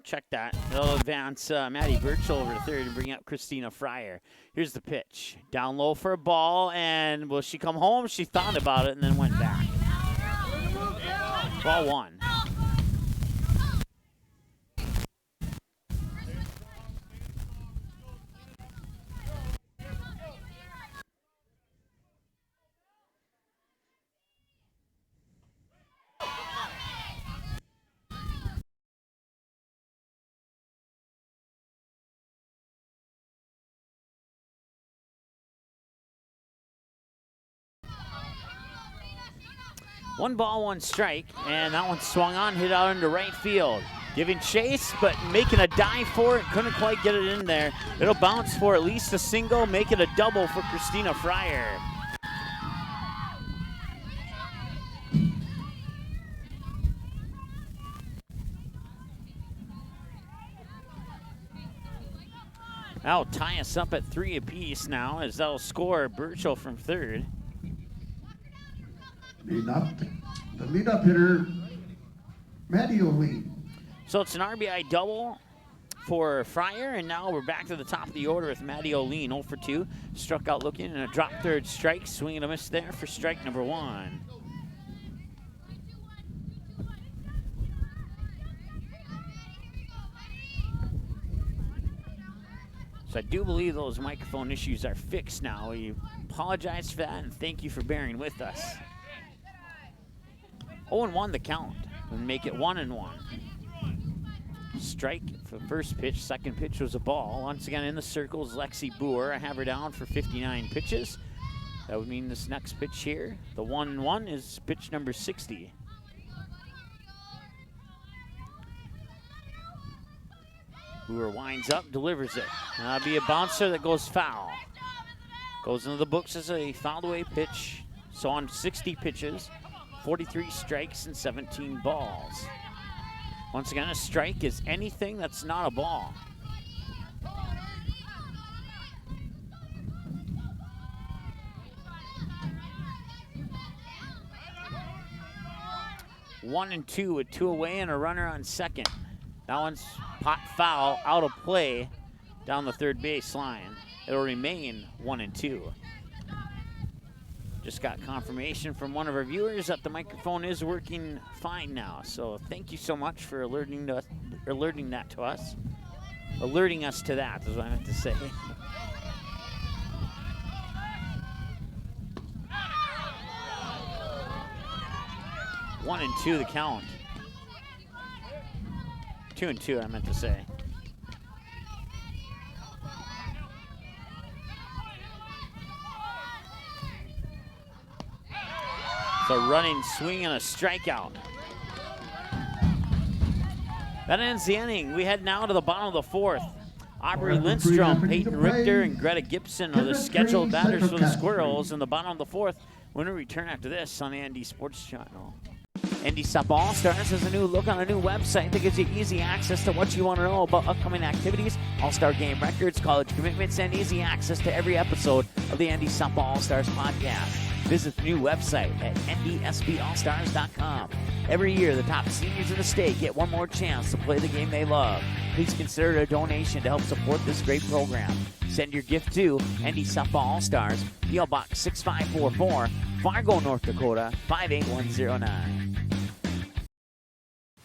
check that. That'll advance Maddie Burchell over to third and bring up Christina Fryer. Here's the pitch. Down low for a ball, and will she come home? She thought about it and then went back. Ball 1. One ball, one strike, and that one swung on, hit out into right field. Giving chase, but making a dive for it, couldn't quite get it in there. It'll bounce for at least a single, make it a double for Christina Fryer. That'll tie us up at 3 apiece now, as that'll score Burchell from third. The lead-up hitter, Maddie O'Lee. So it's an RBI double for Fryer, and now we're back to the top of the order with Maddie O'Lean, 0 for 2. Struck out looking, and a drop third strike. Swing and a miss there for strike number 1. So I do believe those microphone issues are fixed now. We apologize for that, and thank you for bearing with us. 0-1 the count, and make it 1-1. Strike for first pitch. Second pitch was a ball. Once again in the circles, Lexi Boer. I have her down for 59 pitches. That would mean this next pitch here, the 1-1, is pitch number 60. Boer winds up, delivers it. That'll be a bouncer that goes foul. Goes into the books as a fouled away pitch. So on 60 pitches, 43 strikes and 17 balls. Once again, a strike is anything that's not a ball. One and two with 2 away and a runner on second. That one's pot foul, out of play down the third base line. It'll remain 1 and 2. Just got confirmation from one of our viewers that the microphone is working fine now. So thank you so much for alerting that to us. Alerting us to that is what I meant to say. One and two the count. 2 and 2 I meant to say. So running swing and a strikeout. That ends the inning. We head now to the bottom of the 4th. Aubrey Lindstrom, Peyton Richter, and Greta Gibson are the scheduled batters for the Squirrels in the bottom of the 4th. When we return after this on the ND Sports Channel. ND Sup All-Stars has a new look on a new website that gives you easy access to what you want to know about upcoming activities, All-Star game records, college commitments, and easy access to every episode of the ND Sup All-Stars podcast. Visit the new website at ndsballstars.com. Every year, the top seniors in the state get one more chance to play the game they love. Please consider a donation to help support this great program. Send your gift to ND Sup All-Stars, P.O. Box 6544, Fargo, North Dakota, 58109.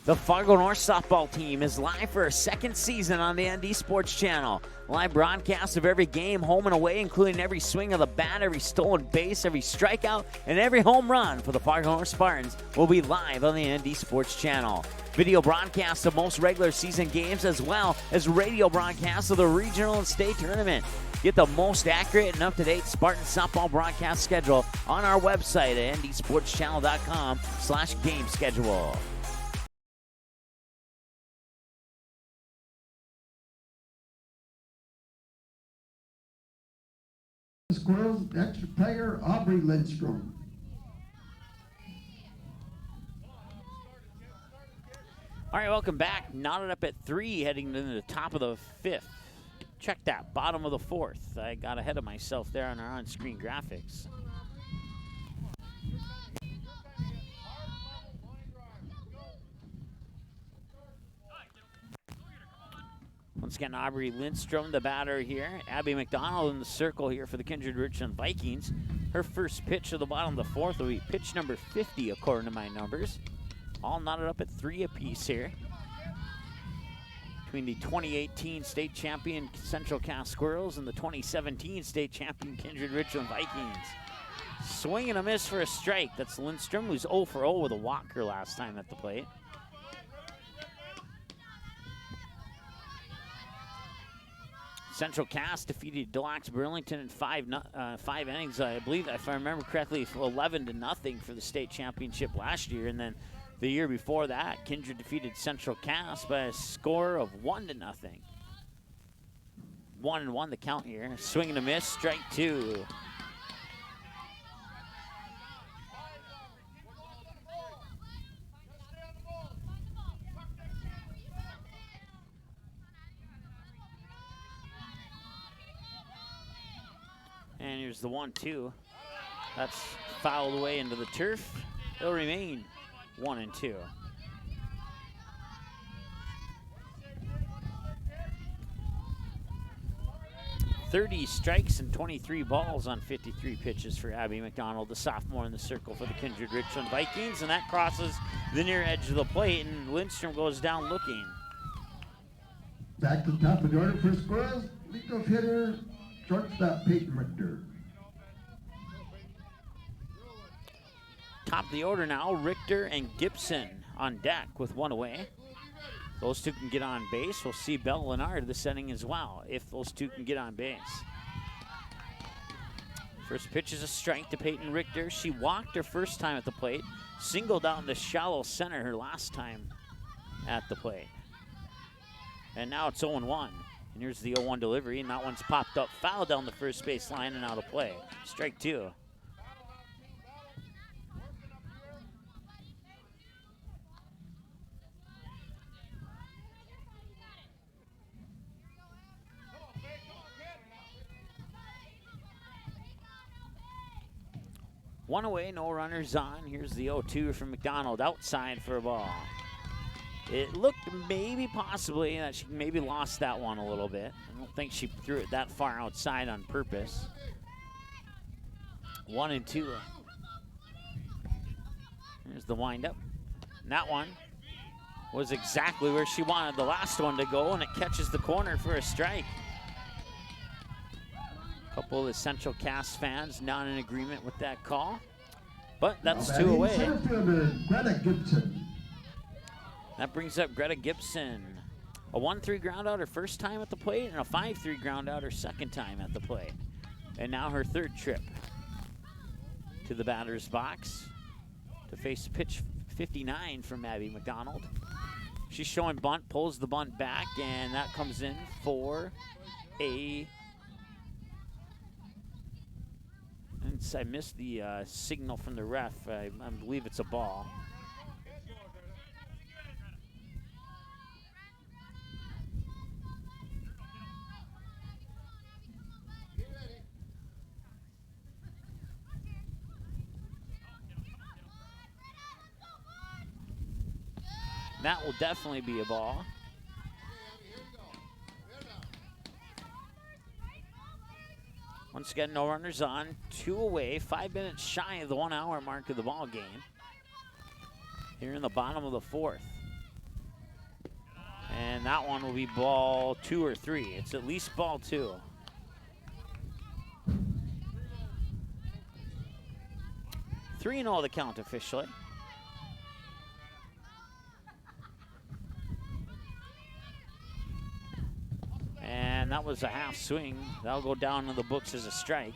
The Fargo North softball team is live for a second season on the ND Sports Channel. Live broadcast of every game, home and away, including every swing of the bat, every stolen base, every strikeout, and every home run for the Fargo North Spartans will be live on the ND Sports Channel. Video broadcasts of most regular season games, as well as radio broadcasts of the regional and state tournament. Get the most accurate and up-to-date Spartan softball broadcast schedule on our website at ndsportschannel.com/game schedule. Squirrels, extra player, Aubrey Lindstrom. All right, welcome back. Knotted up at 3, heading to the top of the 5th. Check that, bottom of the 4th. I got ahead of myself there on our on-screen graphics. Once again, Aubrey Lindstrom, the batter here. Abby McDonald in the circle here for the Kindred Richland Vikings. Her first pitch of the bottom of the 4th will be pitch number 50, according to my numbers. All knotted up at 3 apiece here. Between the 2018 state champion Central Cass Squirrels and the 2017 state champion Kindred Richland Vikings. Swing and a miss for a strike. That's Lindstrom, who's 0 for 0 with a walker last time at the plate. Central Cass defeated Deluxe Burlington in 5 innings. I believe, if I remember correctly, 11-0 for the state championship last year. And then the year before that, Kindred defeated Central Cass by a score of 1-0. 1-1 the count here. Swing and a miss, strike 2. And here's the 1-2. That's fouled away into the turf. It'll remain 1-2. 30 strikes and 23 balls on 53 pitches for Abby McDonald, the sophomore in the circle for the Kindred Richland Vikings, and that crosses the near edge of the plate, and Lindstrom goes down looking. Back to the top of the order for Squirrels, leadoff hitter, shortstop Peyton Richter. Top of the order now, Richter and Gibson on deck with one away. Those two can get on base. We'll see Belle Leonard this inning as well, if those two can get on base. First pitch is a strike to Peyton Richter. She walked her first time at the plate, singled out into shallow center her last time at the plate. And now it's 0-1. And here's the 0-1 delivery, and that one's popped up foul down the first base line and out of play. Strike two. One away, no runners on. Here's the 0-2 from McDonald, outside for a ball. It looked maybe possibly that she maybe lost that one a little bit. I don't think she threw it that far outside on purpose. 1-2. Here's the windup. And that one was exactly where she wanted the last one to go, and it catches the corner for a strike. A couple of the Central Cass fans not in agreement with that call, but that's two away. Center fielder Greta Gibson. That brings up Greta Gibson. A 1-3 ground out her first time at the plate, and a 5-3 ground out her second time at the plate. And now her third trip to the batter's box to face pitch 59 from Abby McDonald. She's showing bunt, pulls the bunt back, and that comes in for a... I missed the signal from the ref. I believe it's a ball. That will definitely be a ball. Once again, no runners on, two away, 5 minutes shy of the 1 hour mark of the ball game. Here in the bottom of the fourth. And that one will be ball 2 or 3. It's at least ball 2. Three and all the count officially. And that was a half swing. That'll go down in the books as a strike.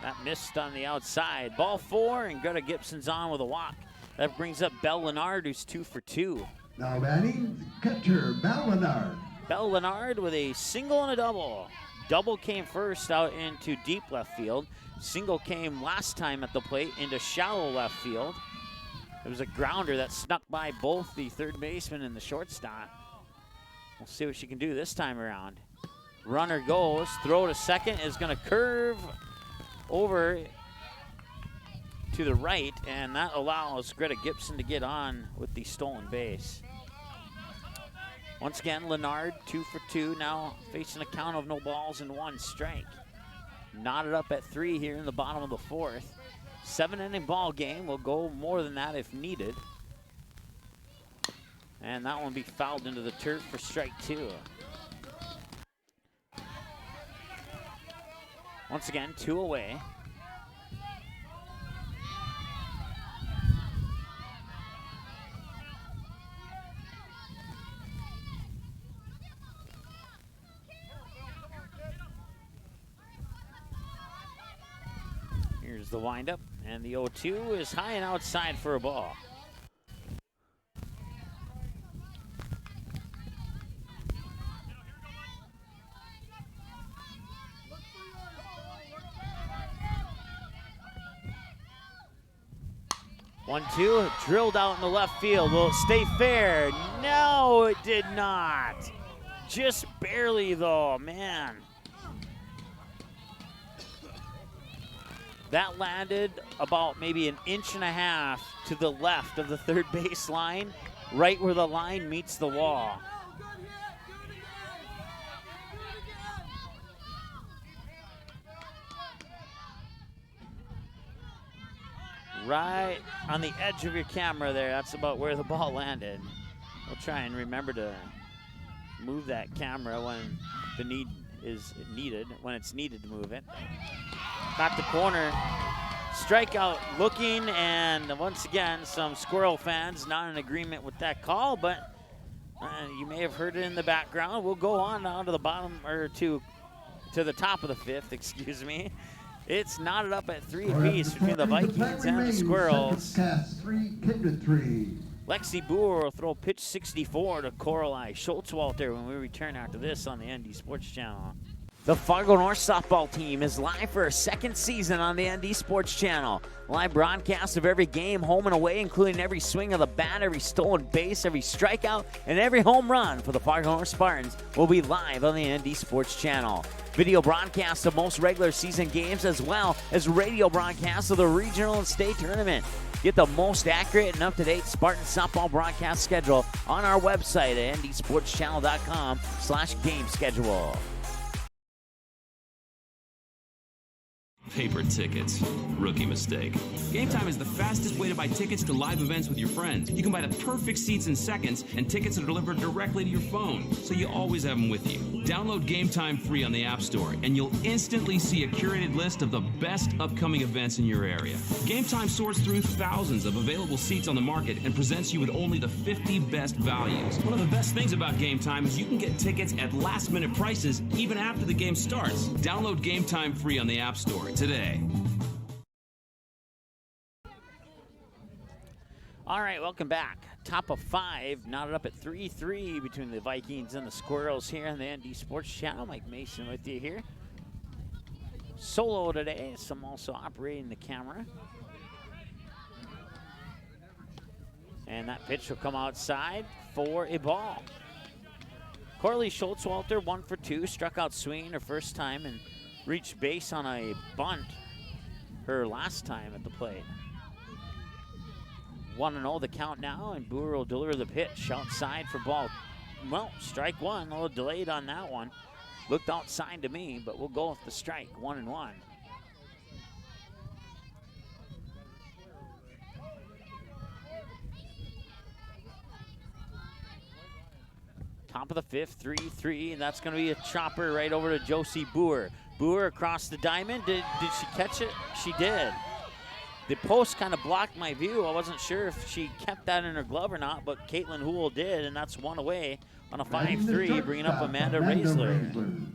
That missed on the outside. Ball 4, and Greta Gibson's on with a walk. That brings up Belle Leonard, who's 2 for 2. Now batting, catcher Belle Leonard. Belle Leonard with a single and a double. Double came first out into deep left field. Single came last time at the plate into shallow left field. It was a grounder that snuck by both the third baseman and the shortstop. We'll see what she can do this time around. Runner goes, throw to second is going to curve over to the right, and that allows Greta Gibson to get on with the stolen base. Once again, Leonard 2 for 2, now facing a count of no balls and 1 strike. Knotted up at 3 here in the bottom of the fourth. 7-inning ball game. Will go more than that if needed. And that one will be fouled into the turf for strike 2. Once again, 2 away. Here's the windup, and the 0-2 is high and outside for a ball. 1-2, drilled out in the left field. Will it stay fair? No, it did not. Just barely though, man. That landed about maybe an inch and a half to the left of the third base line, right where the line meets the wall. Right on the edge of your camera there, that's about where the ball landed. We'll try and remember to move that camera when the need is needed, when it's needed to move it. Back to corner, strikeout looking, and once again, some Squirrel fans not in agreement with that call, but you may have heard it in the background. We'll go on now to the bottom, or to the top of the fifth, excuse me. It's knotted up at 3 apiece between the Vikings and the Squirrels. Kindred 3. Lexi Boer will throw pitch 64 to Coralie Schultzwalter when we return after this on the ND Sports Channel. The Fargo North softball team is live for a second season on the ND Sports Channel. Live broadcast of every game, home and away, including every swing of the bat, every stolen base, every strikeout, and every home run for the Fargo North Spartans will be live on the ND Sports Channel. Video broadcasts of most regular season games, as well as radio broadcasts of the regional and state tournament. Get the most accurate and up-to-date Spartan softball broadcast schedule on our website at ndsportschannel.com/game schedule. Paper tickets. Rookie mistake. Game Time is the fastest way to buy tickets to live events with your friends. You can buy the perfect seats in seconds, and tickets are delivered directly to your phone, so you always have them with you. Download Game Time free on the App Store, and you'll instantly see a curated list of the best upcoming events in your area. Game Time sorts through thousands of available seats on the market and presents you with only the 50 best values. One of the best things about Game Time is you can get tickets at last-minute prices even after the game starts. Download Game Time free on the App Store today. All right, welcome back. Top of 5, knotted up at 3-3 between the Vikings and the Squirrels here on the ND Sports Channel. Mike Mason with you here. Solo today, so I'm also operating the camera. And that pitch will come outside for a ball. Coralie Schultzwalter, 1 for 2, struck out swinging her first time and reached base on a bunt her last time at the plate. 1-0 the count now, and Boer will deliver the pitch outside for ball. Well, strike one, a little delayed on that one. Looked outside to me, but we'll go with the strike, 1-1. Top of the fifth, 3-3, and that's going to be a chopper right over to Josie Boer. Boer across the diamond. Did she catch it? She did. The post kind of blocked my view. I wasn't sure if she kept that in her glove or not, but Caitlin Houle did, and that's one away on a 5-3, bringing up Amanda Raisler.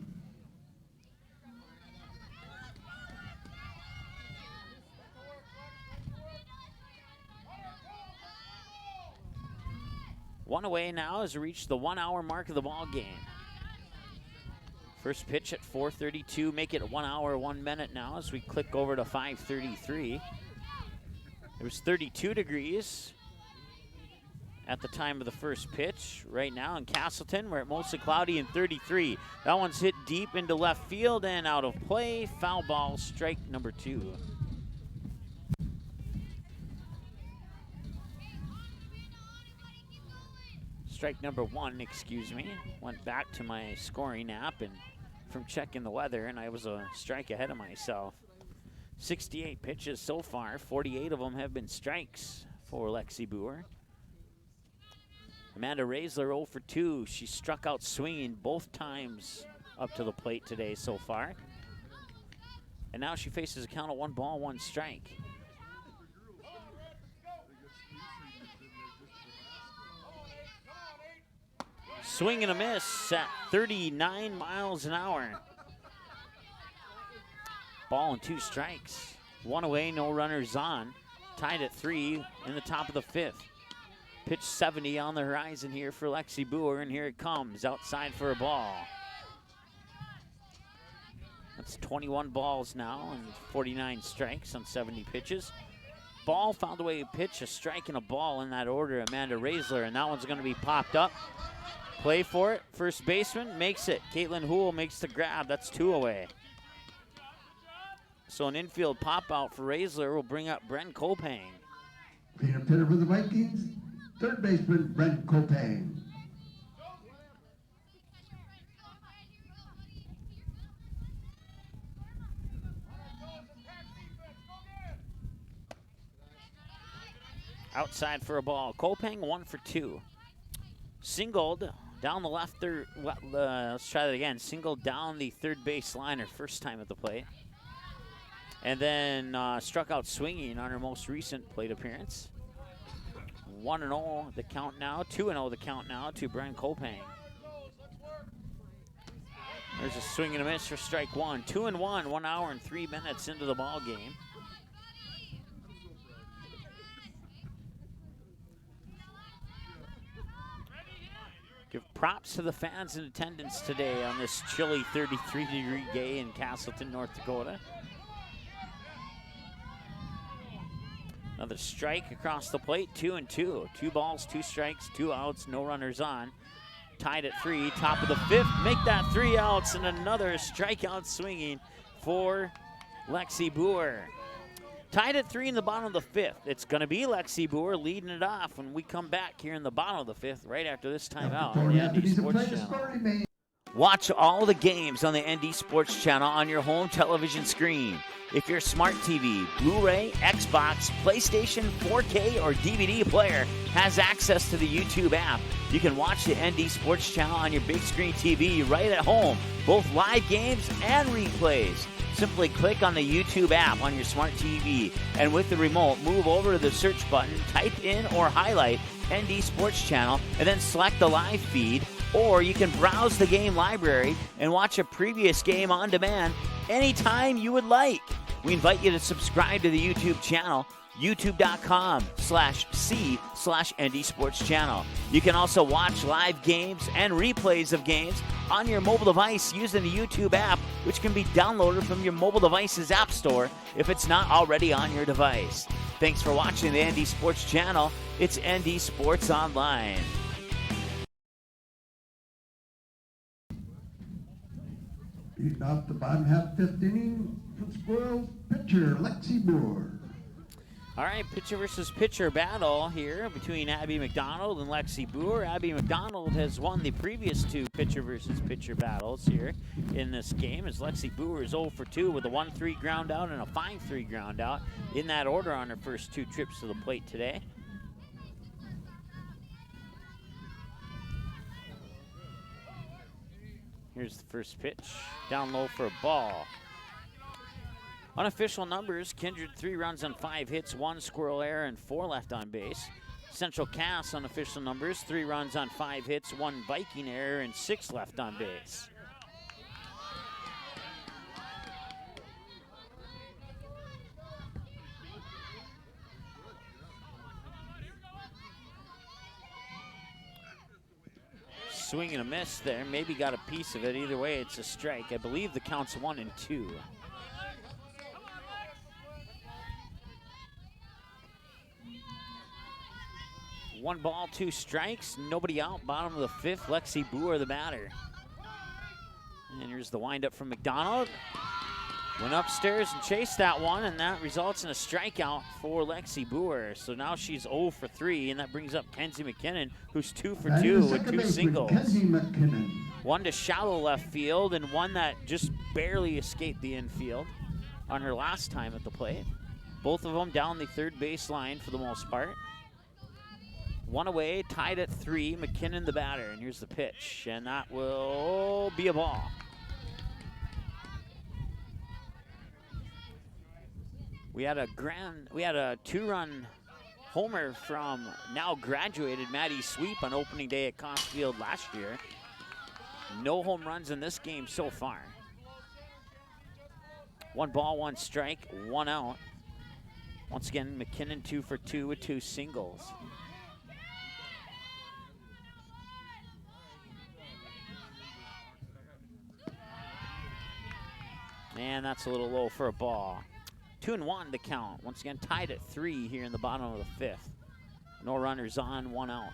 One away now as we reach the 1 hour mark of the ball game. First pitch at 4:32, make it 1 hour, 1 minute now as we click over to 5:33. It was 32 degrees at the time of the first pitch. Right now in Castleton, we're at mostly cloudy and 33. That one's hit deep into left field and out of play. Foul ball, strike number 2. Strike number 1, excuse me. Went back to my scoring app and from checking the weather, and I was a strike ahead of myself. 68 pitches so far, 48 of them have been strikes for Lexi Boer. Amanda Raisler 0 for 2. She struck out swinging both times up to the plate today so far. And now she faces a count of 1 ball, 1 strike. Swing and a miss at 39 miles an hour. Ball and 2 strikes. 1 away, no runners on. Tied at 3 in the top of the 5th. Pitch 70 on the horizon here for Lexi Boer, and here it comes, outside for a ball. That's 21 balls now and 49 strikes on 70 pitches. ball, found a way to pitch, a strike, and a ball in that order, Amanda Raisler, and that one's going to be popped up. Play for it. First baseman makes it. Caitlin Houle makes the grab. That's 2 away. So an infield pop out for Raisler will bring up Bren Kopang. Cleanup hitter for the Vikings, third baseman Brent Kopang. Outside for a ball. Kopang 1 for 2. Singled down the left third. Let's try that again. Singled down the third base line her first time at the plate. And then struck out swinging on her most recent plate appearance. 1-0 the count now. 2-0 the count now to Bren Kopang. There's a swing and a miss for strike 1. 2-1, 1 hour and 3 minutes into the ball game. Give props to the fans in attendance today on this chilly 33-degree day in Castleton, North Dakota. Another strike across the plate, 2-2. 2 balls, 2 strikes, 2 outs, no runners on. Tied at 3, top of the 5th. Make that 3 outs and another strikeout swinging for Lexi Boer. Tied at 3 in the bottom of the 5th. It's going to be Lexi Boer leading it off when we come back here in the bottom of the 5th, right after this timeout on the ND Sports Channel. Watch all the games on the ND Sports Channel on your home television screen. If your smart TV, Blu-ray, Xbox, PlayStation, 4K, or DVD player has access to the YouTube app, you can watch the ND Sports Channel on your big screen TV right at home, both live games and replays. Simply click on the YouTube app on your smart TV, and with the remote, move over to the search button, type in or highlight ND Sports Channel, and then select the live feed. Or you can browse the game library and watch a previous game on demand anytime you would like. We invite you to subscribe to the YouTube channel, youtube.com/c/ND Sports Channel. You can also watch live games and replays of games on your mobile device using the YouTube app, which can be downloaded from your mobile device's app store if it's not already on your device. Thanks for watching the ND Sports Channel. It's ND Sports Online. Leading off the bottom half 5th inning for the Squirrels, pitcher Lexi Boer. All right, pitcher versus pitcher battle here between Abby McDonald and Lexi Boer. Abby McDonald has won the previous 2 pitcher versus pitcher battles here in this game, as Lexi Boer is 0 for 2 with a 1-3 ground out and a 5-3 ground out in that order on her first 2 trips to the plate today. Here's the first pitch, down low for a ball. Unofficial numbers, Kindred 3 runs on 5 hits, 1 squirrel error, and 4 left on base. Central Cass unofficial numbers, 3 runs on 5 hits, 1 Viking error, and 6 left on base. Swing and a miss there. Maybe got a piece of it. Either way, it's a strike. I believe the count's 1-2. One ball, 2 strikes. Nobody out. Bottom of the 5th. Lexi Boer, the batter. And here's the windup from McDonald. Went upstairs and chased that one, and that results in a strikeout for Lexi Boer. So now she's 0 for 3, and that brings up Kenzie McKinnon, who's 2 for 2 with 2 singles. One to shallow left field, and one that just barely escaped the infield on her last time at the plate. Both of them down the third base line for the most part. One away, tied at 3. McKinnon the batter, and here's the pitch, and that will be a ball. We had a 2-run homer from now graduated Maddie Sweep on opening day at Costfield last year. No home runs in this game so far. 1 ball, 1 strike, 1 out. Once again, McKinnon 2 for 2 with 2 singles. And that's a little low for a ball. 2-1 to count. Once again, tied at 3 here in the bottom of the 5th. No runners on, 1 out.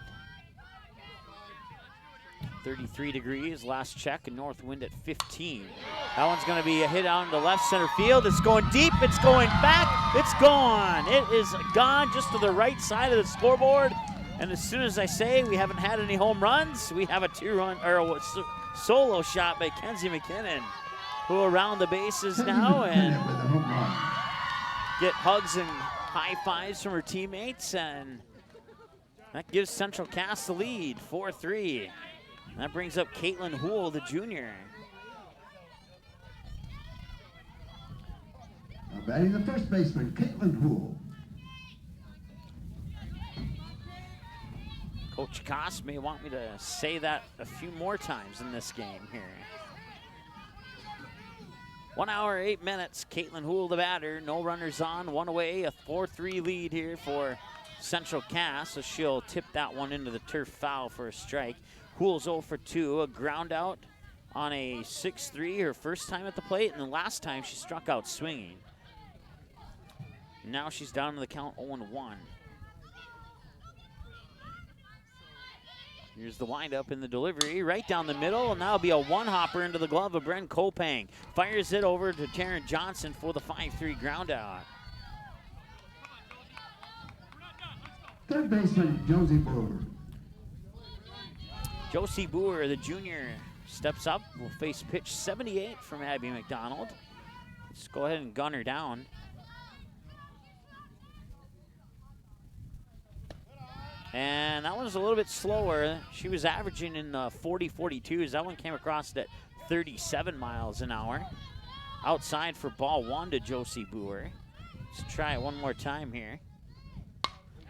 33 degrees, last check, and north wind at 15. That one's going to be a hit out into left center field. It's going deep, it's going back, it's gone. It is gone just to the right side of the scoreboard. And as soon as I say we haven't had any home runs, we have a 2-run or a solo shot by Kenzie McKinnon, who around the bases now and get hugs and high fives from her teammates, and that gives Central Cass the lead, 4-3. That brings up Caitlin Houle, the junior. Now batting the first baseman, Caitlin Houle. Coach Koss may want me to say that a few more times in this game here. 1 hour, 8 minutes. Caitlin Houle, the batter. No runners on, 1 away. A 4-3 lead here for Central Cass. So she'll tip that one into the turf foul for a strike. Houle's 0 for 2. A ground out on a 6-3, her first time at the plate, and the last time she struck out swinging. Now she's down to the count 0-1. Here's the windup in the delivery, right down the middle, and that'll be a one-hopper into the glove of Bren Kopang. Fires it over to Taryn Johnson for the 5-3 ground out. Third baseman, Josie Boer. Josie Boer, the junior, steps up. Will face pitch 78 from Abby McDonald. Let's go ahead and gun her down. And that one was a little bit slower. She was averaging in the 40-42s. That one came across at 37 miles an hour. Outside for ball 1 to Josie Boer. Let's try it one more time here.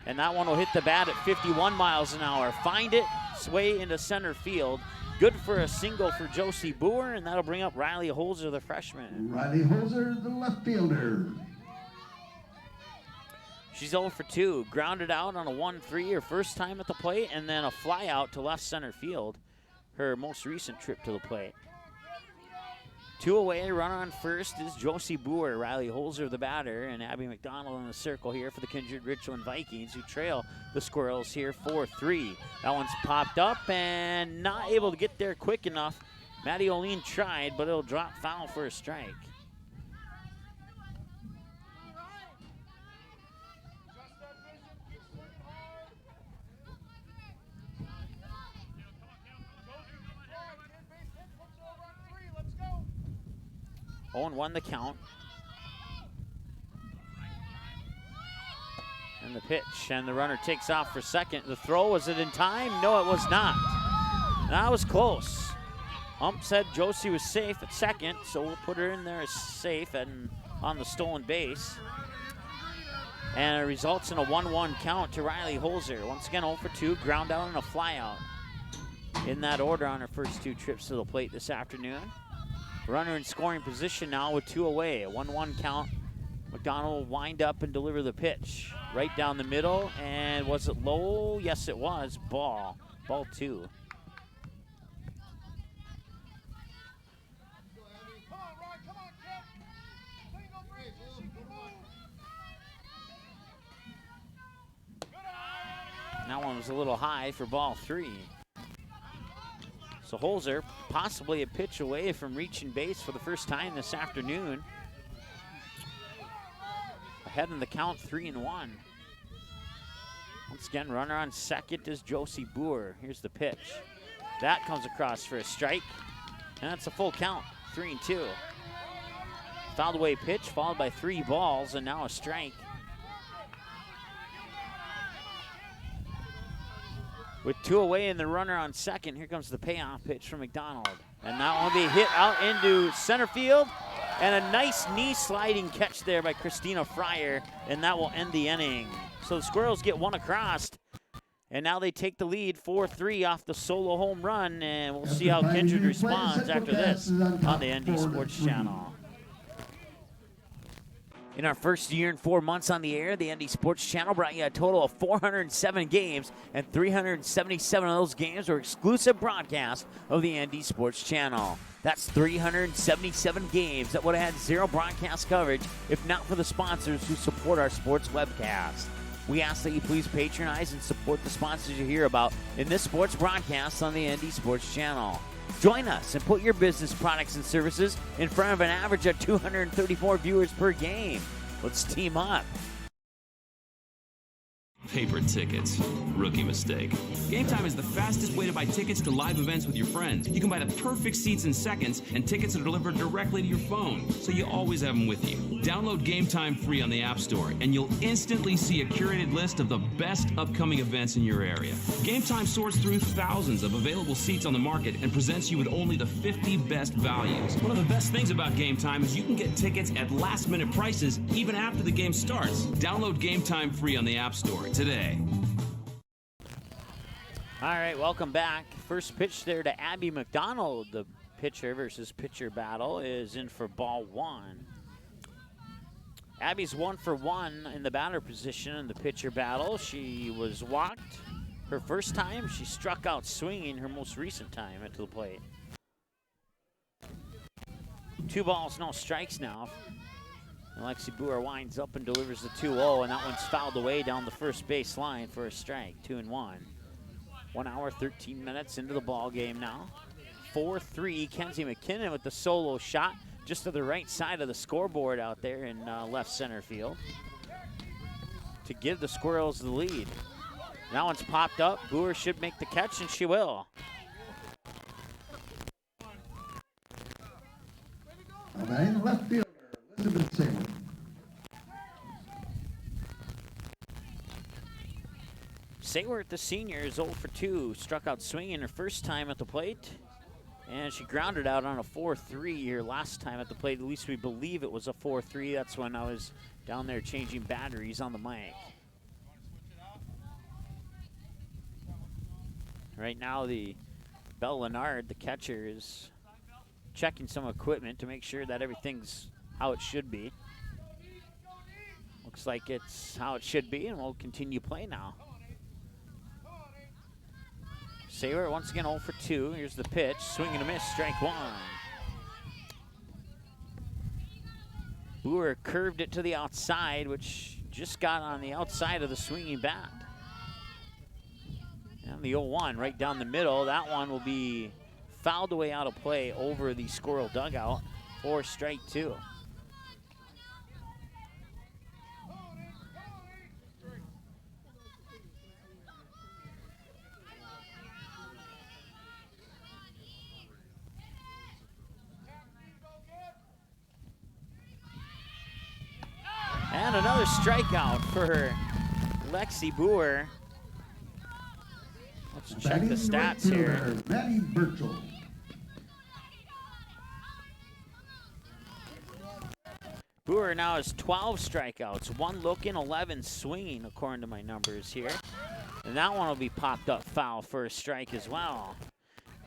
And that one will hit the bat at 51 miles an hour. Find it, sway into center field. Good for a single for Josie Boer, and that'll bring up Riley Holzer, the freshman. Riley Holzer, the left fielder. She's 0 for 2. Grounded out on a 1-3, her first time at the plate, and then a fly out to left center field, her most recent trip to the plate. 2 away, runner on first is Josie Boer. Riley Holzer, the batter, and Abby McDonald in the circle here for the Kindred Richland Vikings, who trail the Squirrels here 4-3. That one's popped up and not able to get there quick enough. Maddie O'Lean tried, but it'll drop foul for a strike. Oh, 0-1 the count. And the pitch, and the runner takes off for second. The throw, was it in time? No, it was not. That was close. Ump said Josie was safe at second, so we'll put her in there as safe and on the stolen base. And it results in a 1-1 count to Riley Holzer. Once again, 0 for 2, ground out and a fly out. In that order on her first 2 trips to the plate this afternoon. Runner in scoring position now with 2 away. A 1-1 count. McDonald will wind up and deliver the pitch. Right down the middle, and was it low? Yes, it was. Ball 2. That one was a little high for ball 3. So Holzer possibly a pitch away from reaching base for the first time this afternoon. Ahead in the count, 3-1. Once again, runner on second is Josie Boer. Here's the pitch. That comes across for a strike. And that's a full count, 3-2. Fouled away pitch, followed by 3 balls, and now a strike. With 2 away and the runner on second, here comes the payoff pitch from McDonald. And that one will be hit out into center field. And a nice knee sliding catch there by Christina Fryer, and that will end the inning. So the Squirrels get 1 across, and now they take the lead 4-3 off the solo home run, and we'll see how Kindred responds after this on the ND Sports Channel. In our first year and 4 months on the air, the ND Sports Channel brought you a total of 407 games, and 377 of those games were exclusive broadcasts of the ND Sports Channel. That's 377 games that would have had zero broadcast coverage if not for the sponsors who support our sports webcast. We ask that you please patronize and support the sponsors you hear about in this sports broadcast on the ND Sports Channel. Join us and put your business products and services in front of an average of 234 viewers per game. Let's team up. Paper tickets. Rookie mistake. Game Time is the fastest way to buy tickets to live events with your friends. You can buy the perfect seats in seconds, and tickets are delivered directly to your phone, so you always have them with you. Download Game Time free on the App Store, and you'll instantly see a curated list of the best upcoming events in your area. Game Time sorts through thousands of available seats on the market and presents you with only the 50 best values. One of the best things about Game Time is you can get tickets at last-minute prices even after the game starts. Download Game Time free on the App Store today. All right, welcome back. First pitch there to Abby McDonald. The pitcher versus pitcher battle is in for ball one. Abby's 1 for 1 in the batter position in the pitcher battle. She was walked her first time. She struck out swinging her most recent time at the plate. 2 balls, no strikes now. Alexi Boer winds up and delivers the 2-0, and that one's fouled away down the first base line for a strike, 2-1. 1 hour, 13 minutes into the ball game now. 4-3, Kenzie McKinnon with the solo shot just to the right side of the scoreboard out there in left center field to give the Squirrels the lead. That one's popped up. Boer should make the catch, and she will. In the left fielder, Elizabeth Saylor. Saywert, the senior, is 0 for 2. Struck out swinging her first time at the plate. And she grounded out on a 4-3 here last time at the plate. At least we believe it was a 4-3. That's when I was down there changing batteries on the mic. Right now, the Belle Leonard, the catcher, is checking some equipment to make sure that everything's how it should be. Looks like it's how it should be, and we'll continue play now. Saywert once again 0 for 2. Here's the pitch. Swing and a miss, strike 1. Boer curved it to the outside, which just got on the outside of the swinging bat. And the 0-1 right down the middle. That one will be fouled away out of play over the Squirrel dugout for strike 2. And another strikeout for Lexi Boer. Let's check the stats here. Maddie Burchell. Boer now has 12 strikeouts, 1 looking, 11 swinging, according to my numbers here. And that one will be popped up foul for a strike as well.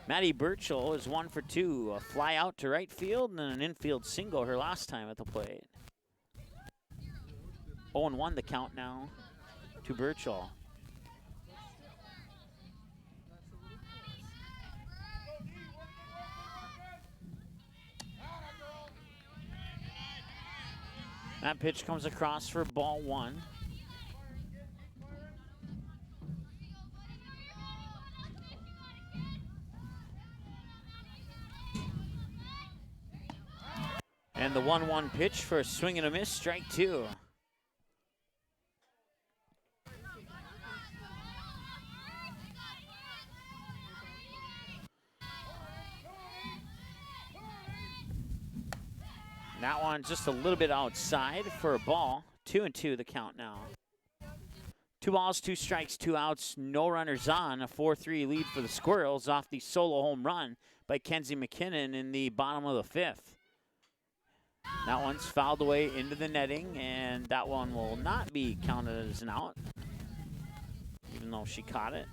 Maddie Burchell is 1 for 2, a fly out to right field and an infield single her last time at the plate. 0-1 the count now to Burchell. That pitch comes across for ball 1. And the 1-1 pitch for a swing and a miss, strike 2. That one just a little bit outside for a ball. 2-2 the count now. 2 balls, 2 strikes, 2 outs, no runners on. A 4-3 lead for the Squirrels off the solo home run by Kenzie McKinnon in the bottom of the 5th. That one's fouled away into the netting, and that one will not be counted as an out, even though she caught it.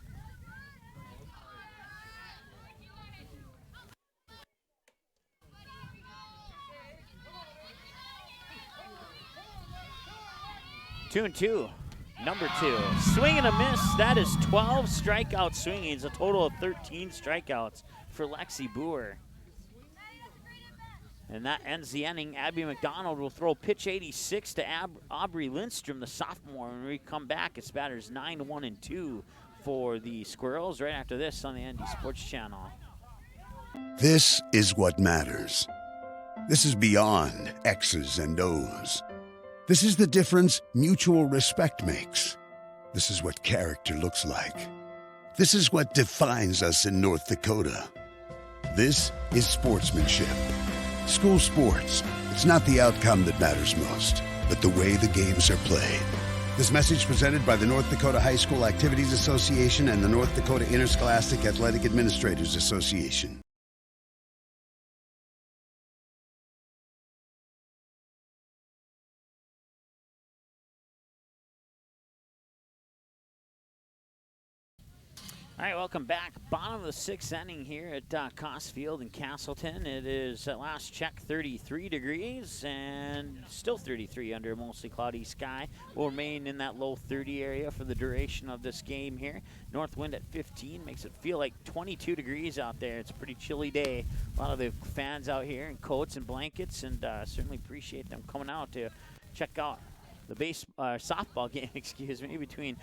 2-2. Number 2. Swing and a miss. That is 12 strikeout swingings, a total of 13 strikeouts for Lexi Boer. And that ends the inning. Abby McDonald will throw pitch 86 to Aubrey Lindstrom, the sophomore. When we come back, it's batters 9-1-2 for the Squirrels right after this on the ND Sports Channel. This is what matters. This is beyond X's and O's. This is the difference mutual respect makes. This is what character looks like. This is what defines us in North Dakota. This is sportsmanship. School sports, it's not the outcome that matters most, but the way the games are played. This message presented by the North Dakota High School Activities Association and the North Dakota Interscholastic Athletic Administrators Association. All right, welcome back. Bottom of the 6th inning here at Coss Field in Castleton. It is, at last check, 33 degrees and still 33 under a mostly cloudy sky. Will remain in that low 30 area for the duration of this game here. North wind at 15 makes it feel like 22 degrees out there. It's a pretty chilly day. A lot of the fans out here in coats and blankets, and certainly appreciate them coming out to check out the softball game, excuse me, between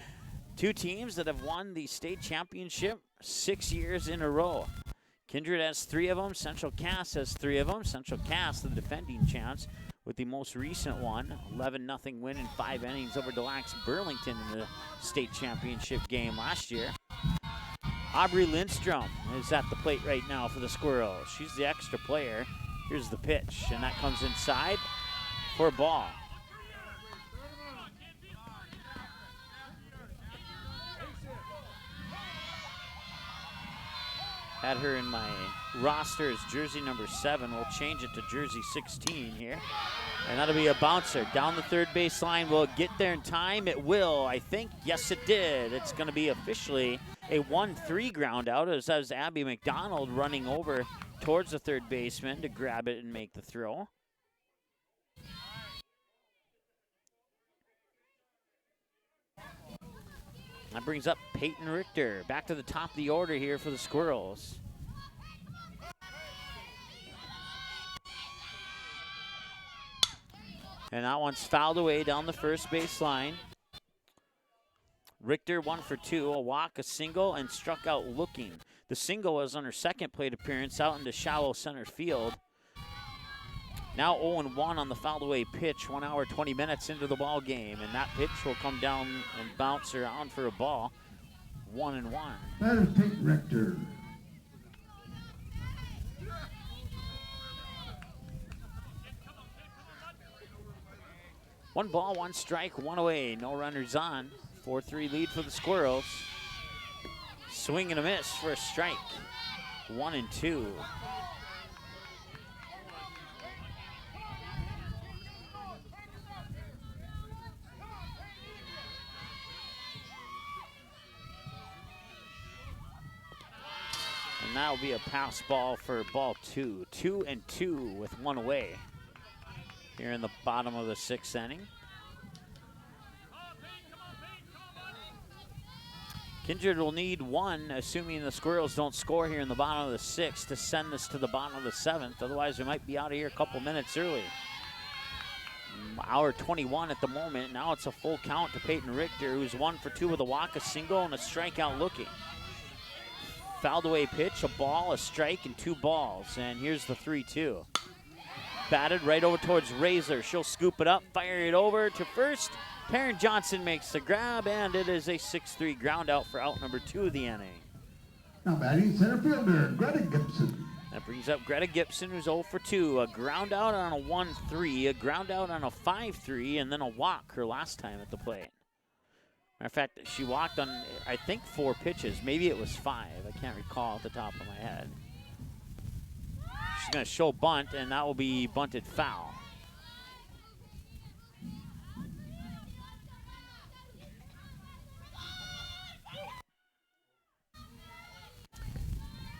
two teams that have won the state championship 6 years in a row. Kindred has 3 of them. Central Cass has 3 of them. Central Cass, the defending champs, with the most recent one, 11-0 win in 5 innings over Des Lacs Burlington in the state championship game last year. Aubrey Lindstrom is at the plate right now for the Squirrels. She's the extra player. Here's the pitch, and that comes inside for a ball. Had her in my roster as jersey number 7. We'll change it to jersey 16 here. And that'll be a bouncer. Down the third base line. Will it get there in time? It will, I think. Yes, it did. It's going to be officially a 1-3 ground out as Abby McDonald running over towards the third baseman to grab it and make the throw. That brings up Peyton Richter back to the top of the order here for the Squirrels. And that one's fouled away down the first base line. Richter 1 for 2, a walk, a single, and struck out looking. The single was on her second plate appearance out into shallow center field. Now 0-1 on the fouled away pitch, 1 hour, 20 minutes into the ball game. And that pitch will come down and bounce around for a ball. 1-1. That is Peyton Richter. One ball, 1 strike, 1 away. No runners on. 4-3 lead for the Squirrels. Swing and a miss for a strike. 1-2. And that will be a pass ball for ball 2. 2-2 with 1 away here in the bottom of the 6th inning. Kindred will need 1, assuming the Squirrels don't score here in the bottom of the 6th, to send this to the bottom of the 7th. Otherwise, we might be out of here a couple minutes early. Hour 21 at the moment. Now it's a full count to Peyton Richter, who's 1 for 2 with a walk, a single, and a strikeout looking. Fouled away pitch, a ball, a strike, and 2 balls. And here's the 3-2. Batted right over towards Razor. She'll scoop it up, fire it over to first. Perrin Johnson makes the grab, and it is a 6-3 ground out for out number 2 of the inning. Now batting center fielder, Greta Gibson. That brings up Greta Gibson, who's 0 for 2. A ground out on a 1-3, a ground out on a 5-3, and then a walk her last time at the plate. Matter of fact, she walked on, I think, 4 pitches. Maybe it was 5. I can't recall at the top of my head. She's going to show bunt, and that will be bunted foul.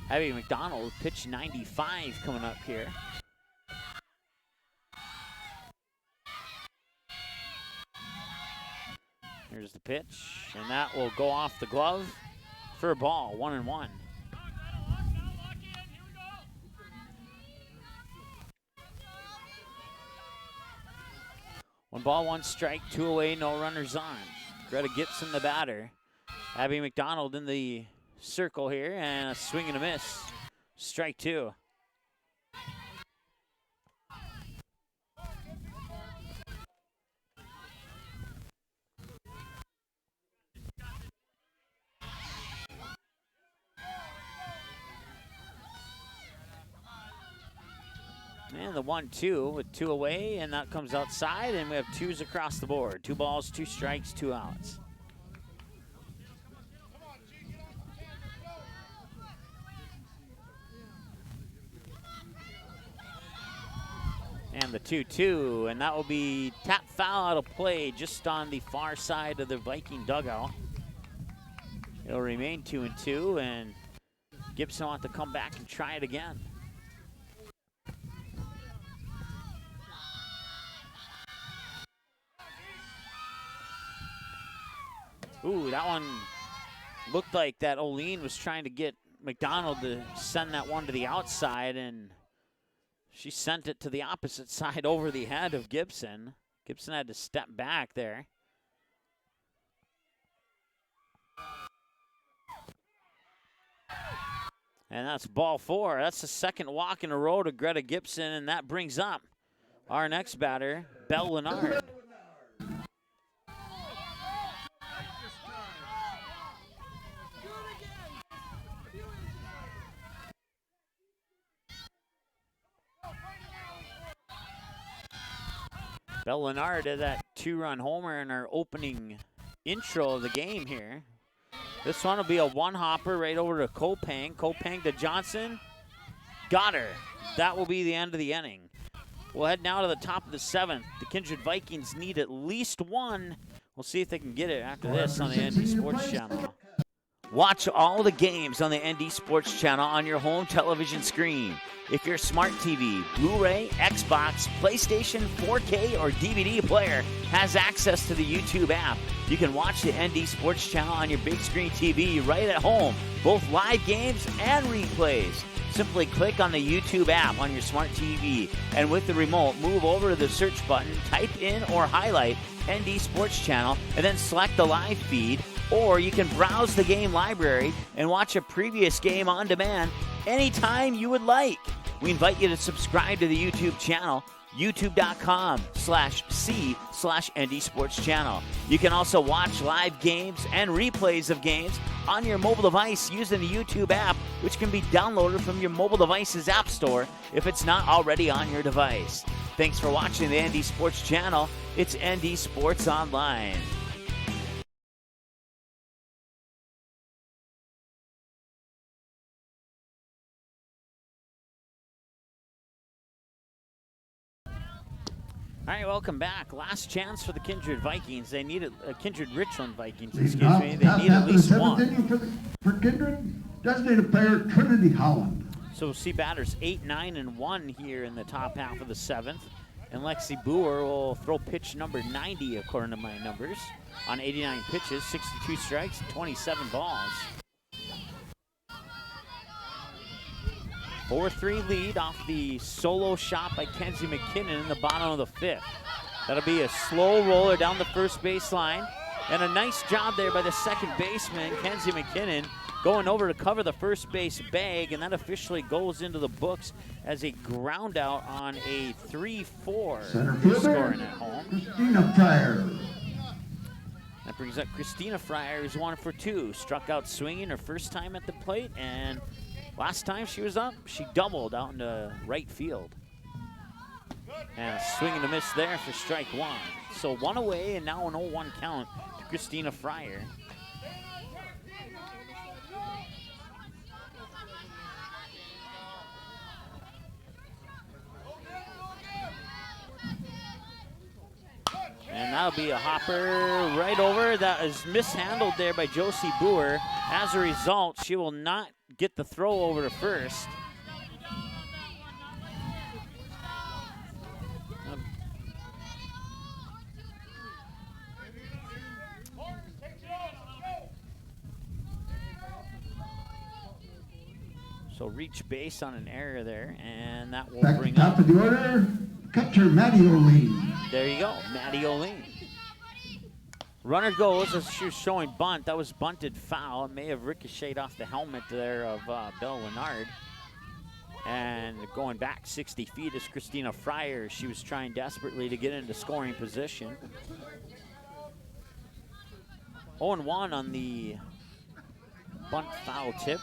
Abby McDonald, pitch 95 coming up here. Here's the pitch, and that will go off the glove for a ball, 1-1. One ball, one strike, 2 away, no runners on. Greta Gibson, the batter. Abby McDonald in the circle here, and a swing and a miss. Strike 2. And the 1-2 with 2 away, and that comes outside, and we have 2s across the board. 2 balls, 2 strikes, 2 outs. And the 2-2, and that will be tap foul out of play just on the far side of the Viking dugout. It'll remain 2-2, and Gibson will have to come back and try it again. Ooh, that one looked like that Oline was trying to get McDonald to send that one to the outside, and she sent it to the opposite side over the head of Gibson. Gibson had to step back there. And that's ball 4. That's the second walk in a row to Greta Gibson, and that brings up our next batter, Belle Lennard. Belle Lennard did that 2-run homer in our opening intro of the game here. This one will be a one-hopper right over to Kopang. Kopang to Johnson. Got her. That will be the end of the inning. We'll head now to the top of the 7th. The Kindred Vikings need at least 1. We'll see if they can get it after this on the ND Sports Channel. Watch all the games on the ND Sports Channel on your home television screen. If your smart TV, Blu-ray, Xbox, PlayStation, 4K, or DVD player has access to the YouTube app, you can watch the ND Sports Channel on your big screen TV right at home, both live games and replays. Simply click on the YouTube app on your smart TV, and with the remote, move over to the search button, type in or highlight ND Sports Channel, and then select the live feed. Or you can browse the game library and watch a previous game on demand anytime you would like. We invite you to subscribe to the YouTube channel, youtube.com/c/ND Sports Channel. You can also watch live games and replays of games on your mobile device using the YouTube app, which can be downloaded from your mobile device's app store if it's not already on your device. Thanks for watching the ND Sports Channel. It's ND Sports Online. All right, welcome back. Last chance for the Kindred Vikings. They need Kindred Richland Vikings, excuse me. They need at least 1. For Kindred, designated player Trinity Holland. So we'll see batters 8, 9, and 1 here in the top half of the 7th. And Lexi Boer will throw pitch number 90, according to my numbers, on 89 pitches, 62 strikes, 27 balls. 4-3 lead off the solo shot by Kenzie McKinnon in the bottom of the 5th. That'll be a slow roller down the first baseline, and a nice job there by the second baseman, Kenzie McKinnon, going over to cover the first base bag, and that officially goes into the books as a ground out on a 3-4 scoring at home. Christina Fryer. That brings up Christina Fryer, who's 1 for 2. Struck out swinging her first time at the plate, and last time she was up, she doubled out into right field. And a swing and a miss there for strike 1. So 1 away, and now an 0-1 count to Christina Fryer. And that'll be a hopper right over. That is mishandled there by Josie Boer. As a result, she will not get the throw over to first. So reach base on an error there, and that will Back bring to top up. of the order, catcher Maddie O'Lean. There you go, Maddie O'Lean. Runner goes as she was showing bunt. That was bunted foul. It may have ricocheted off the helmet there of Belle Lennard. And going back 60 feet is Christina Fryer. She was trying desperately to get into scoring position. 0-1 on the bunt foul tip.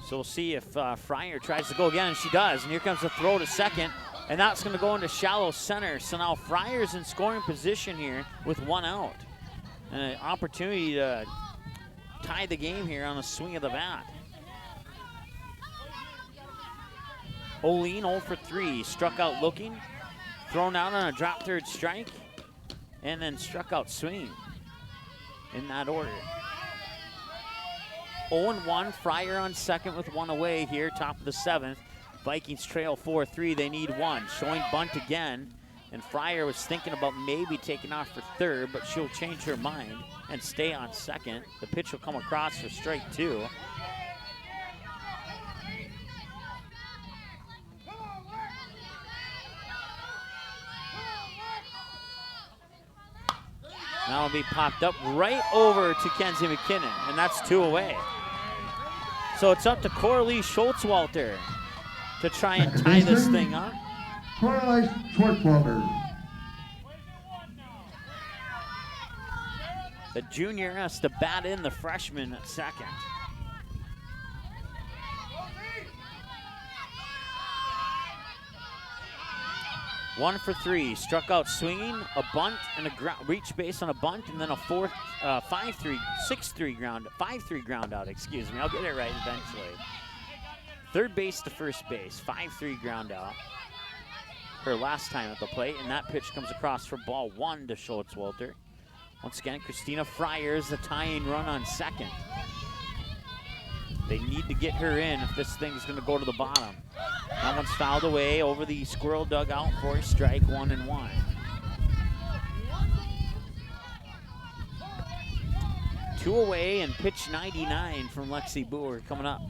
So we'll see if Fryer tries to go again, and she does. And here comes the throw to second, and that's going to go into shallow center. So now Fryer's in scoring position here with 1 out. And an opportunity to tie the game here on a swing of the bat. O'Lean 0 for 3, struck out looking, thrown out on a drop third strike, and then struck out swinging in that order. 0-1, Fryer on second with 1 away here, top of the 7th. Vikings trail 4-3, they need 1. Showing bunt again, and Fryer was thinking about maybe taking off for third, but she'll change her mind and stay on second. The pitch will come across for strike 2. Now it'll be popped up right over to Kenzie McKinnon, and that's 2 away. So it's up to Coralie Schultzwalter to try and tie this thing up. Coralie Schultzwalter. The junior has to bat in the freshman at second. One for 3, struck out swinging, a bunt, and a reach base on a bunt, and then a 5-3 ground out, excuse me. I'll get it right eventually. Third base to first base, 5-3 ground out. Her last time at the plate, and that pitch comes across for ball 1 to Schultzwalter. Once again, Christina Fryer is the tying run on second. They need to get her in if this thing's going to go to the bottom. That one's fouled away over the squirrel dugout for a strike, 1-1. Two away and pitch 99 from Lexi Boer coming up.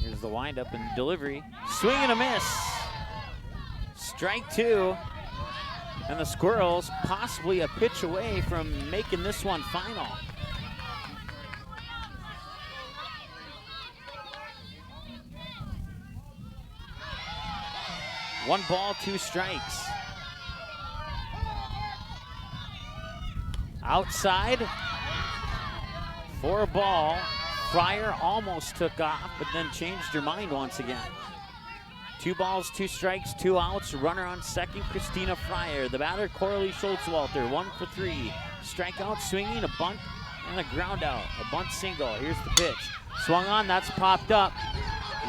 Here's the windup and delivery. Swing and a miss. Strike 2. And the Squirrels possibly a pitch away from making this one final. One ball, 2 strikes. Outside for a ball. Fryer almost took off, but then changed her mind once again. 2 balls, 2 strikes, 2 outs. Runner on second, Christina Fryer. The batter, Coralie Schultzwalter, 1 for 3. Strikeout, swinging, a bunt, and a ground out. A bunt single. Here's the pitch. Swung on, that's popped up.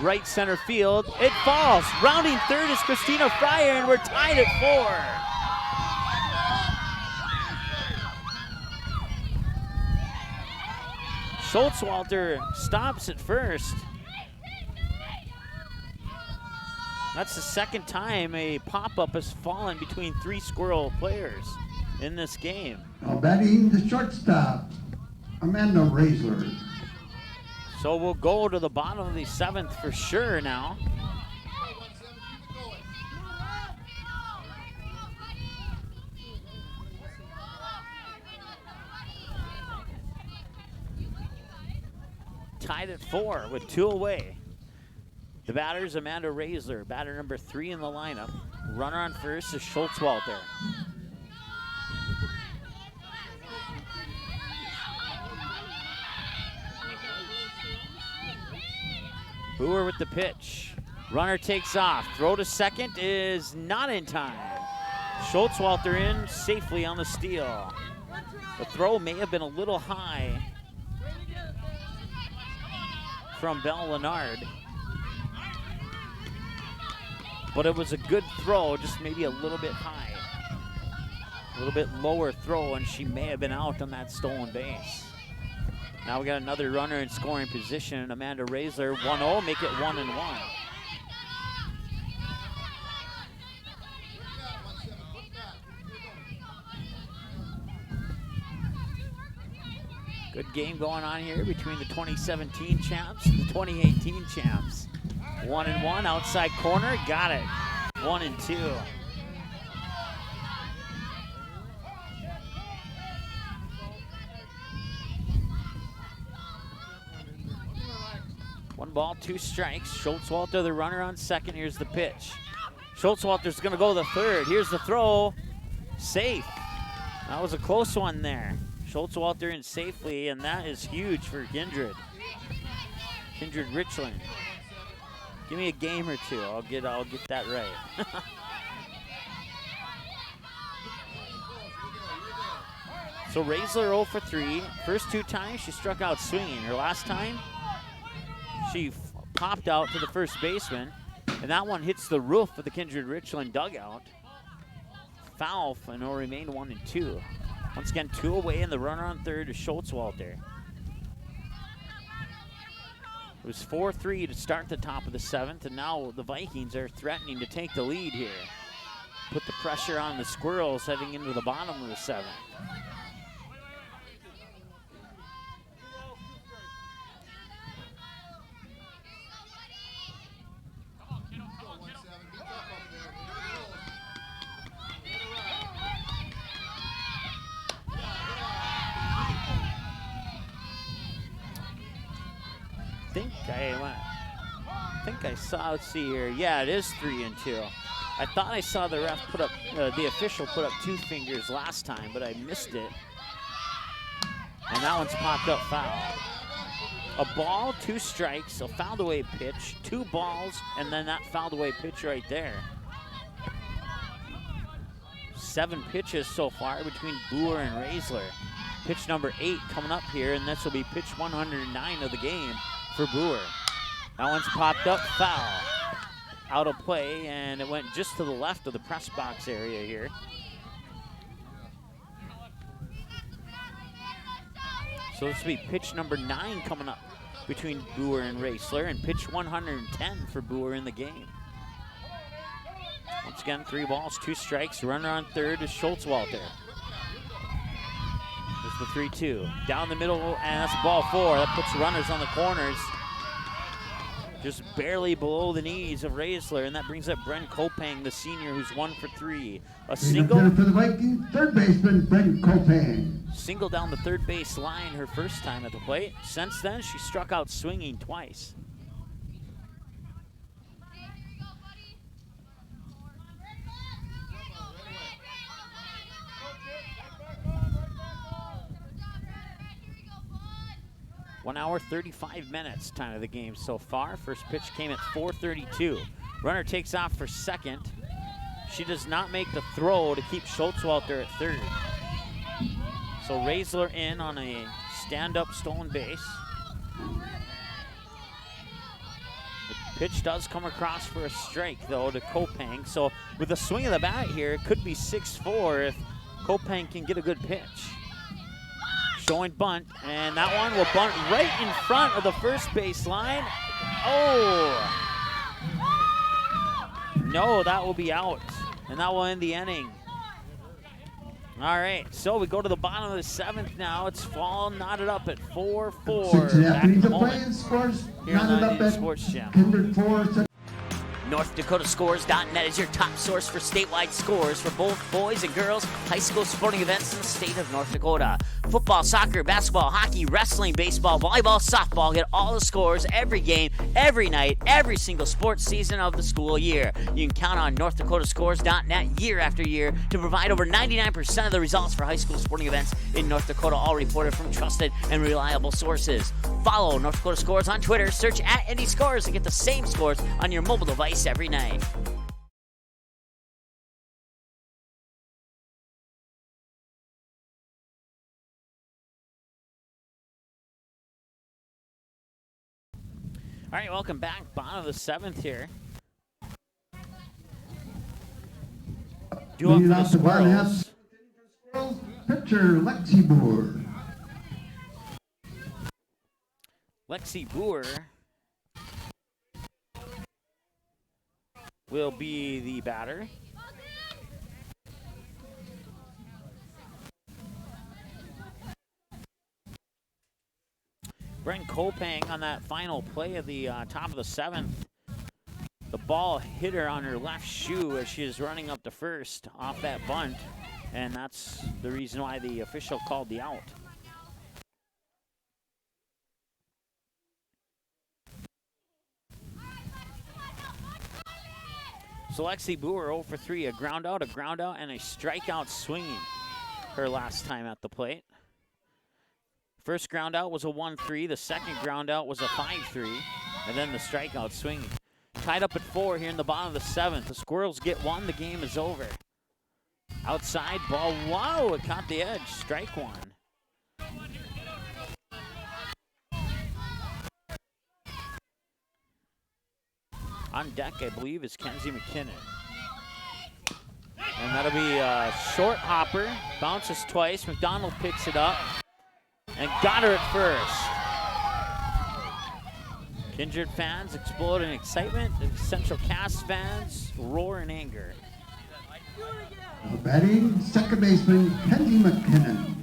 Right center field. It falls. Rounding third is Christina Fryer, and we're tied at 4. Schultzwalter stops at first. That's the second time a pop-up has fallen between 3 Squirrel players in this game. Now batting the shortstop, Amanda Raisler. So we'll go to the bottom of the 7th for sure now. Tied at 4 with 2 away. The batter's Amanda Raisler, batter number 3 in the lineup. Runner on first is Schultzwalter. Boer with the pitch. Runner takes off. Throw to second is not in time. Schultzwalter in safely on the steal. The throw may have been a little high from Belle Lennard. But it was a good throw, just maybe a little bit high. A little bit lower throw, and she may have been out on that stolen base. Now we got another runner in scoring position. Amanda Raisler, 1-0, make it 1-1. Good game going on here between the 2017 champs and the 2018 champs. 1-1, outside corner, got it. 1-2. One ball, 2 strikes. Schultzwalter, the runner on second. Here's the pitch. Schultzwalter's going to go to the third. Here's the throw. Safe. That was a close one there. Schultzwalter in safely, and that is huge for Kindred. Kindred Richland. Give me a game or two. I'll get that right. So Raisler 0 for 3. First 2 times she struck out swinging. Her last time, she popped out to the first baseman, and that one hits the roof of the Kindred Richland dugout. Foul, and it'll remain 1-2. Once again, 2 away, and the runner on third is Schultzwalter. It was 4-3 to start the top of the 7th, and now the Vikings are threatening to take the lead here. Put the pressure on the Squirrels heading into the bottom of the 7th. I think I saw, let's see here. Yeah, it is 3-2. I thought I saw the ref put up, the official put up 2 fingers last time, but I missed it. And that one's popped up foul. A ball, 2 strikes, a fouled away pitch, 2 balls, and then that fouled away pitch right there. 7 pitches so far between Boer and Raisler. Pitch number 8 coming up here, and this will be pitch 109 of the game for Boer. That one's popped up, foul. Out of play, and it went just to the left of the press box area here. So this will be pitch number 9 coming up between Boer and Raisler, and pitch 110 for Boer in the game. Once again, 3 balls, 2 strikes. Runner on third is Schultzwalter. There's the 3-2. Down the middle, and that's ball 4. That puts runners on the corners. Just barely below the knees of Raisler, and that brings up Bren Kopang, the senior, who's 1 for 3. A single for the Vikings, third baseman Bren Kopang. Single down the third base line her first time at the plate. Since then, she struck out swinging twice. One hour, 35 minutes time of the game so far. First pitch came at 4:32. Runner takes off for second. She does not make the throw to keep Schultzwalter at third. So Raisler in on a stand-up stolen base. The pitch does come across for a strike, though, to Kopang. So with a swing of the bat here, it could be 6-4 if Kopang can get a good pitch. Showing bunt, and that one will bunt right in front of the first base line. Oh! No, that will be out, and that will end the inning. All right, so we go to the bottom of the 7th now. It's fall knotted up at 4-4. Back in the moment here on the Indian Sports Channel. NorthDakotaScores.net is your top source for statewide scores for both boys and girls high school sporting events in the state of North Dakota. Football, soccer, basketball, hockey, wrestling, baseball, volleyball, softball. Get all the scores every game, every night, every single sports season of the school year. You can count on NorthDakotaScores.net year after year to provide over 99% of the results for high school sporting events in North Dakota, all reported from trusted and reliable sources. Follow North Dakota Scores on Twitter. Search @NDScores to get the same scores on your mobile device every night. All right, welcome back. Bottom of the 7th here. Due up for the Squirrels. Pitcher Lexi Boer. Lexi Boer will be the batter. Brent Kopang on that final play of the top of the 7th. The ball hit her on her left shoe as she is running up to first off that bunt, and that's the reason why the official called the out. So Lexi Boer 0 for 3, a ground out, and a strikeout swinging her last time at the plate. First ground out was a 1-3, the second ground out was a 5-3, and then the strikeout swinging. Tied up at 4 here in the bottom of the 7th. The Squirrels get 1, the game is over. Outside ball, wow, it caught the edge, strike 1. On deck, I believe, is Kenzie McKinnon. And that'll be a short hopper, bounces twice, McDonald picks it up and got her at first. Kindred fans explode in excitement, and Central Cass fans roar in anger. Batting, second baseman, Kenzie McKinnon.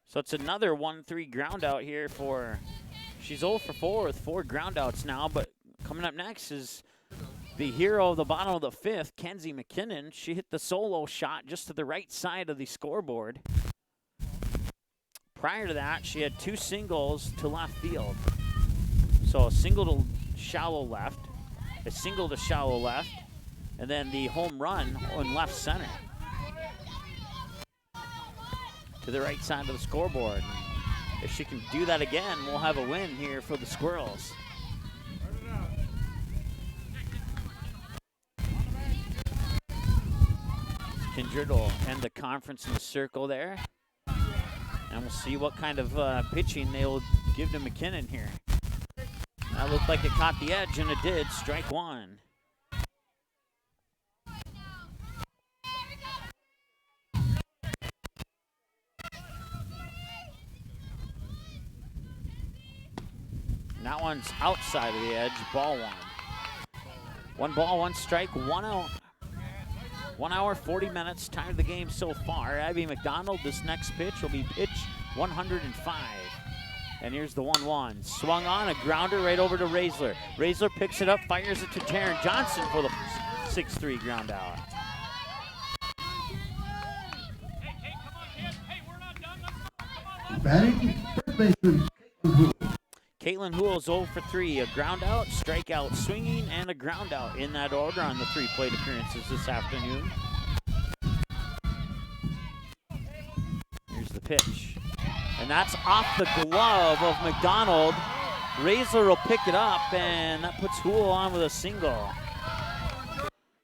So it's another 1-3 ground out here for, she's 0 for 4 with 4 ground outs now, but coming up next is the hero of the bottom of the 5th, Kenzie McKinnon. She hit the solo shot just to the right side of the scoreboard. Prior to that, she had 2 singles to left field. So a single to shallow left, a single to shallow left, and then the home run in left center to the right side of the scoreboard. If she can do that again, we'll have a win here for the Squirrels. Kindred will end the conference in the circle there. And we'll see what kind of pitching they will give to McKinnon here. That looked like it caught the edge, and it did. Strike 1. And that one's outside of the edge, ball 1. 1 ball, 1 strike, 1 out. 1 hour, 40 minutes, time of the game so far. Abby McDonald, this next pitch will be pitch 105. And here's the 1-1. Swung on, a grounder right over to Raisler. Raisler picks it up, fires it to Taryn Johnson for the 6-3 ground out. Batting, first baseman, Caitlin Houle is 0 for 3. A ground out, strikeout swinging, and a ground out in that order on the 3 plate appearances this afternoon. Here's the pitch. And that's off the glove of McDonald. Raisler will pick it up, and that puts Houle on with a single.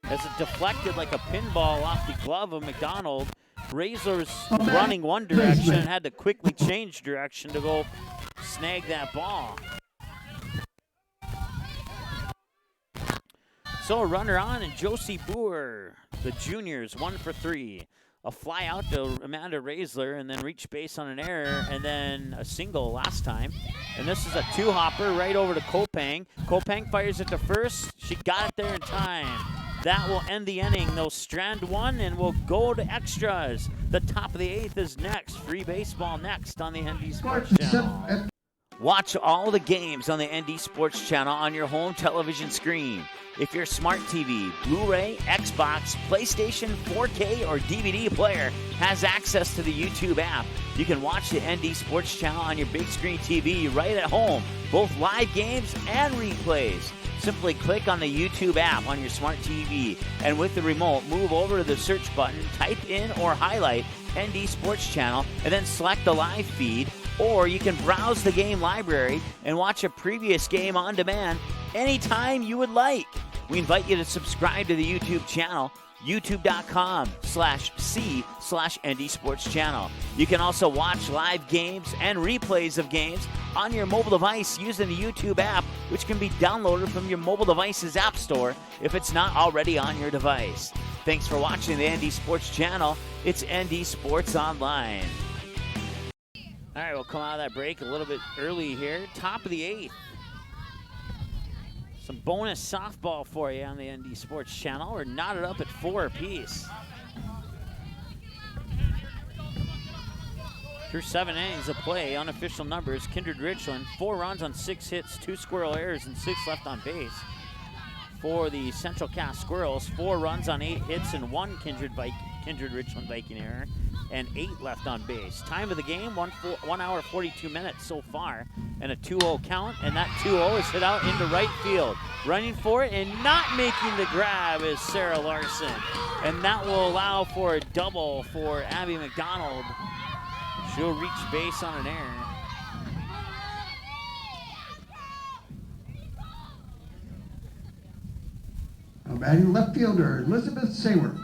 As it deflected like a pinball off the glove of McDonald, Raisler's running one direction and had to quickly change direction to go snag that ball. So a runner on, and Josie Boer, the juniors, 1 for 3. A fly out to Amanda Raisler, and then reach base on an error, and then a single last time. And this is a 2-hopper right over to Kopang. Kopang fires it to first. She got it there in time. That will end the inning. They'll strand 1, and we'll go to extras. The top of the 8th is next. Free baseball next on the ND Sports Channel. Watch all the games on the ND Sports Channel on your home television screen. If your smart TV, Blu-ray, Xbox, PlayStation, 4K, or DVD player has access to the YouTube app, you can watch the ND Sports Channel on your big screen TV right at home, both live games and replays. Simply click on the YouTube app on your smart TV, and with the remote, move over to the search button, type in or highlight ND Sports Channel, and then select the live feed. Or you can browse the game library and watch a previous game on demand anytime you would like. We invite you to subscribe to the YouTube channel, youtube.com/c/ND Sports Channel. You can also watch live games and replays of games on your mobile device using the YouTube app, which can be downloaded from your mobile device's app store if it's not already on your device. Thanks for watching the ND Sports Channel. It's ND Sports Online. All right, we'll come out of that break a little bit early here. Top of the 8th. Some bonus softball for you on the ND Sports Channel. We're knotted up at 4 apiece. Through 7 innings of play, unofficial numbers, Kindred Richland, 4 runs on 6 hits, 2 squirrel errors, and 6 left on base. For the Central Cass Squirrels, 4 runs on 8 hits and 1 Kindred Richland Viking error, and 8 left on base. Time of the game, 1 hour 42 minutes so far, and a 2-0 count, and that 2-0 is hit out into right field. Running for it and not making the grab is Sarah Larson, and that will allow for a double for Abby McDonald. She'll reach base on an error. Now batting left fielder, Elizabeth Sayward.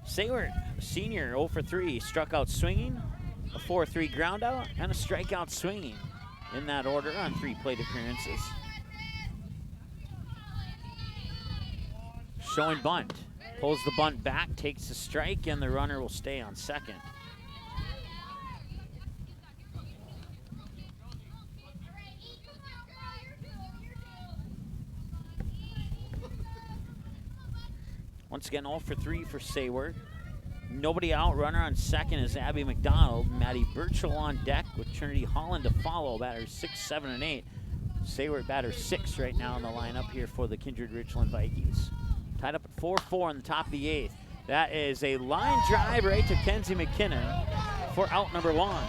Sayward, senior, 0 for 3, struck out swinging, a 4-3 ground out, and a strikeout swinging. In that order on 3 plate appearances. Showing bunt. Pulls the bunt back, takes the strike, and the runner will stay on second. Once again, 0 for 3 for Sayward. Nobody out. Runner on second is Abby McDonald. Maddie Birchall on deck with Trinity Holland to follow. Batters 6, 7, and 8. Sayward batter 6 right now in the lineup here for the Kindred Richland Vikings. Tied up at 4-4 in the top of the 8th. That is a line drive right to Kenzie McKinnon for out number 1.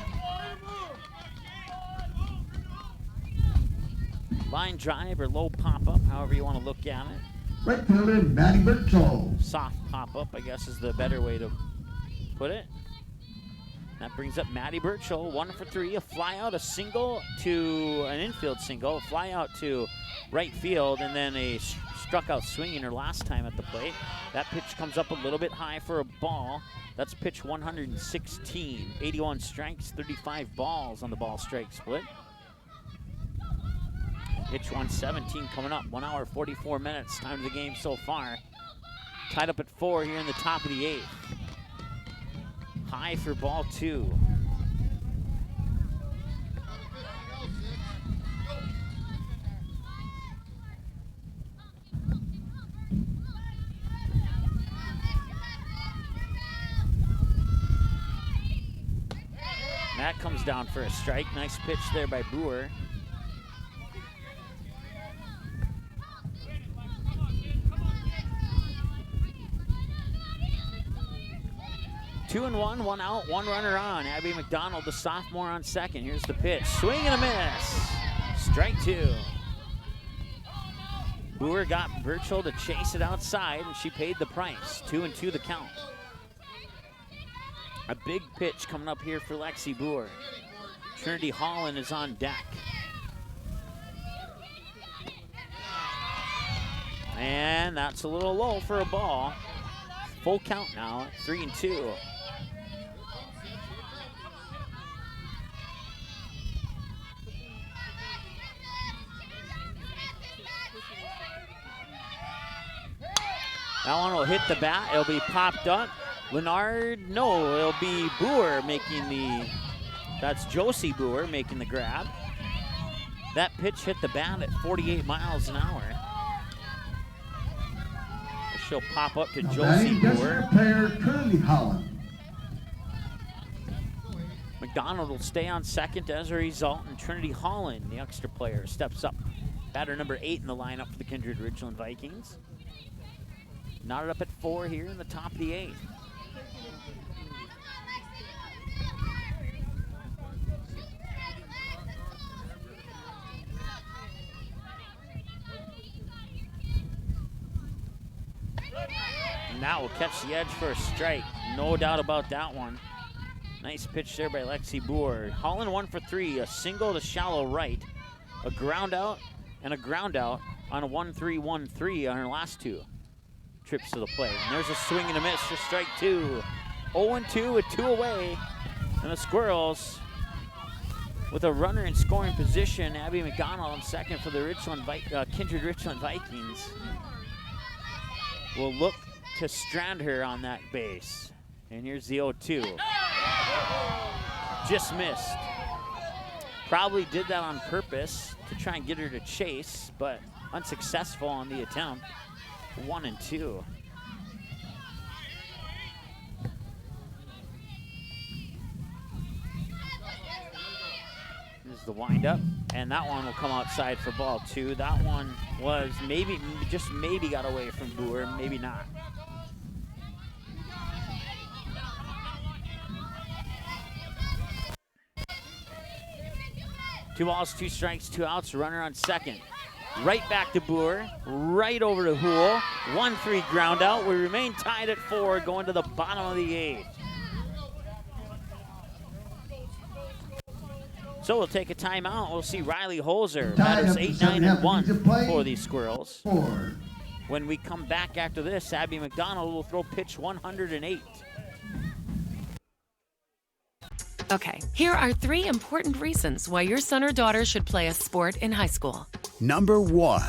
Line drive or low pop-up, however you want to look at it. Right fielder, Maddie Birchall. Soft pop-up, I guess, is the better way to put it. That brings up Maddie Birchall, 1 for 3, a fly out, a single to an infield single, a fly out to right field, and then a struck out swinging her last time at the plate. That pitch comes up a little bit high for a ball. That's pitch 116, 81 strikes, 35 balls on the ball strike split. Pitch 117 coming up, 1 hour 44 minutes, time of the game so far. Tied up at 4 here in the top of the 8th. High for ball 2. That comes down for a strike. Nice pitch there by Brewer. Two and one out, 1 runner on. Abby McDonald, the sophomore, on second. Here's the pitch. Swing and a miss. Strike 2. Brewer got Birchall to chase it outside, and she paid the price. 2-2 the count. A big pitch coming up here for Lexi Brewer. Trinity Holland is on deck. And that's a little low for a ball. Full count now at 3-2. That one will hit the bat. It'll be popped up. Leonard, no, it'll be Brewer making the, that's Josie Brewer making the grab. That pitch hit the bat at 48 miles an hour. She'll pop up to Josie Brewer. Player Trinity Holland. McDonald will stay on second as a result, and Trinity Holland, the extra player, steps up. Batter number 8 in the lineup for the Kindred Richland Vikings. Knotted up at 4 here in the top of the 8th. And that will catch the edge for a strike. No doubt about that one. Nice pitch there by Lexi Brewer. Holland 1 for 3, a single to shallow right, a ground out, and a ground out on a 1-3-1-3 on her last 2 trips to the plate. And there's a swing and a miss for strike 2. 0-2 with 2 away. And the Squirrels with a runner in scoring position. Abby McDonald on second for the Kindred Richland Vikings will look to strand her on that base. And here's the 0-2. Just missed. Probably did that on purpose to try and get her to chase, but unsuccessful on the attempt. 1-2. This is the windup, and that one will come outside for ball 2. That one was maybe, just maybe got away from Boer, maybe not. Two balls, 2 strikes, 2 outs, runner on second. Right back to Boer, right over to Hool. 1-3 ground out. We remain tied at 4 going to the bottom of the 8th. So we'll take a timeout. We'll see Riley Holzer, batters 8, 9, and 1 for these Squirrels. When we come back after this, Abby McDonald will throw pitch 108. Okay, here are 3 important reasons why your son or daughter should play a sport in high school. Number 1.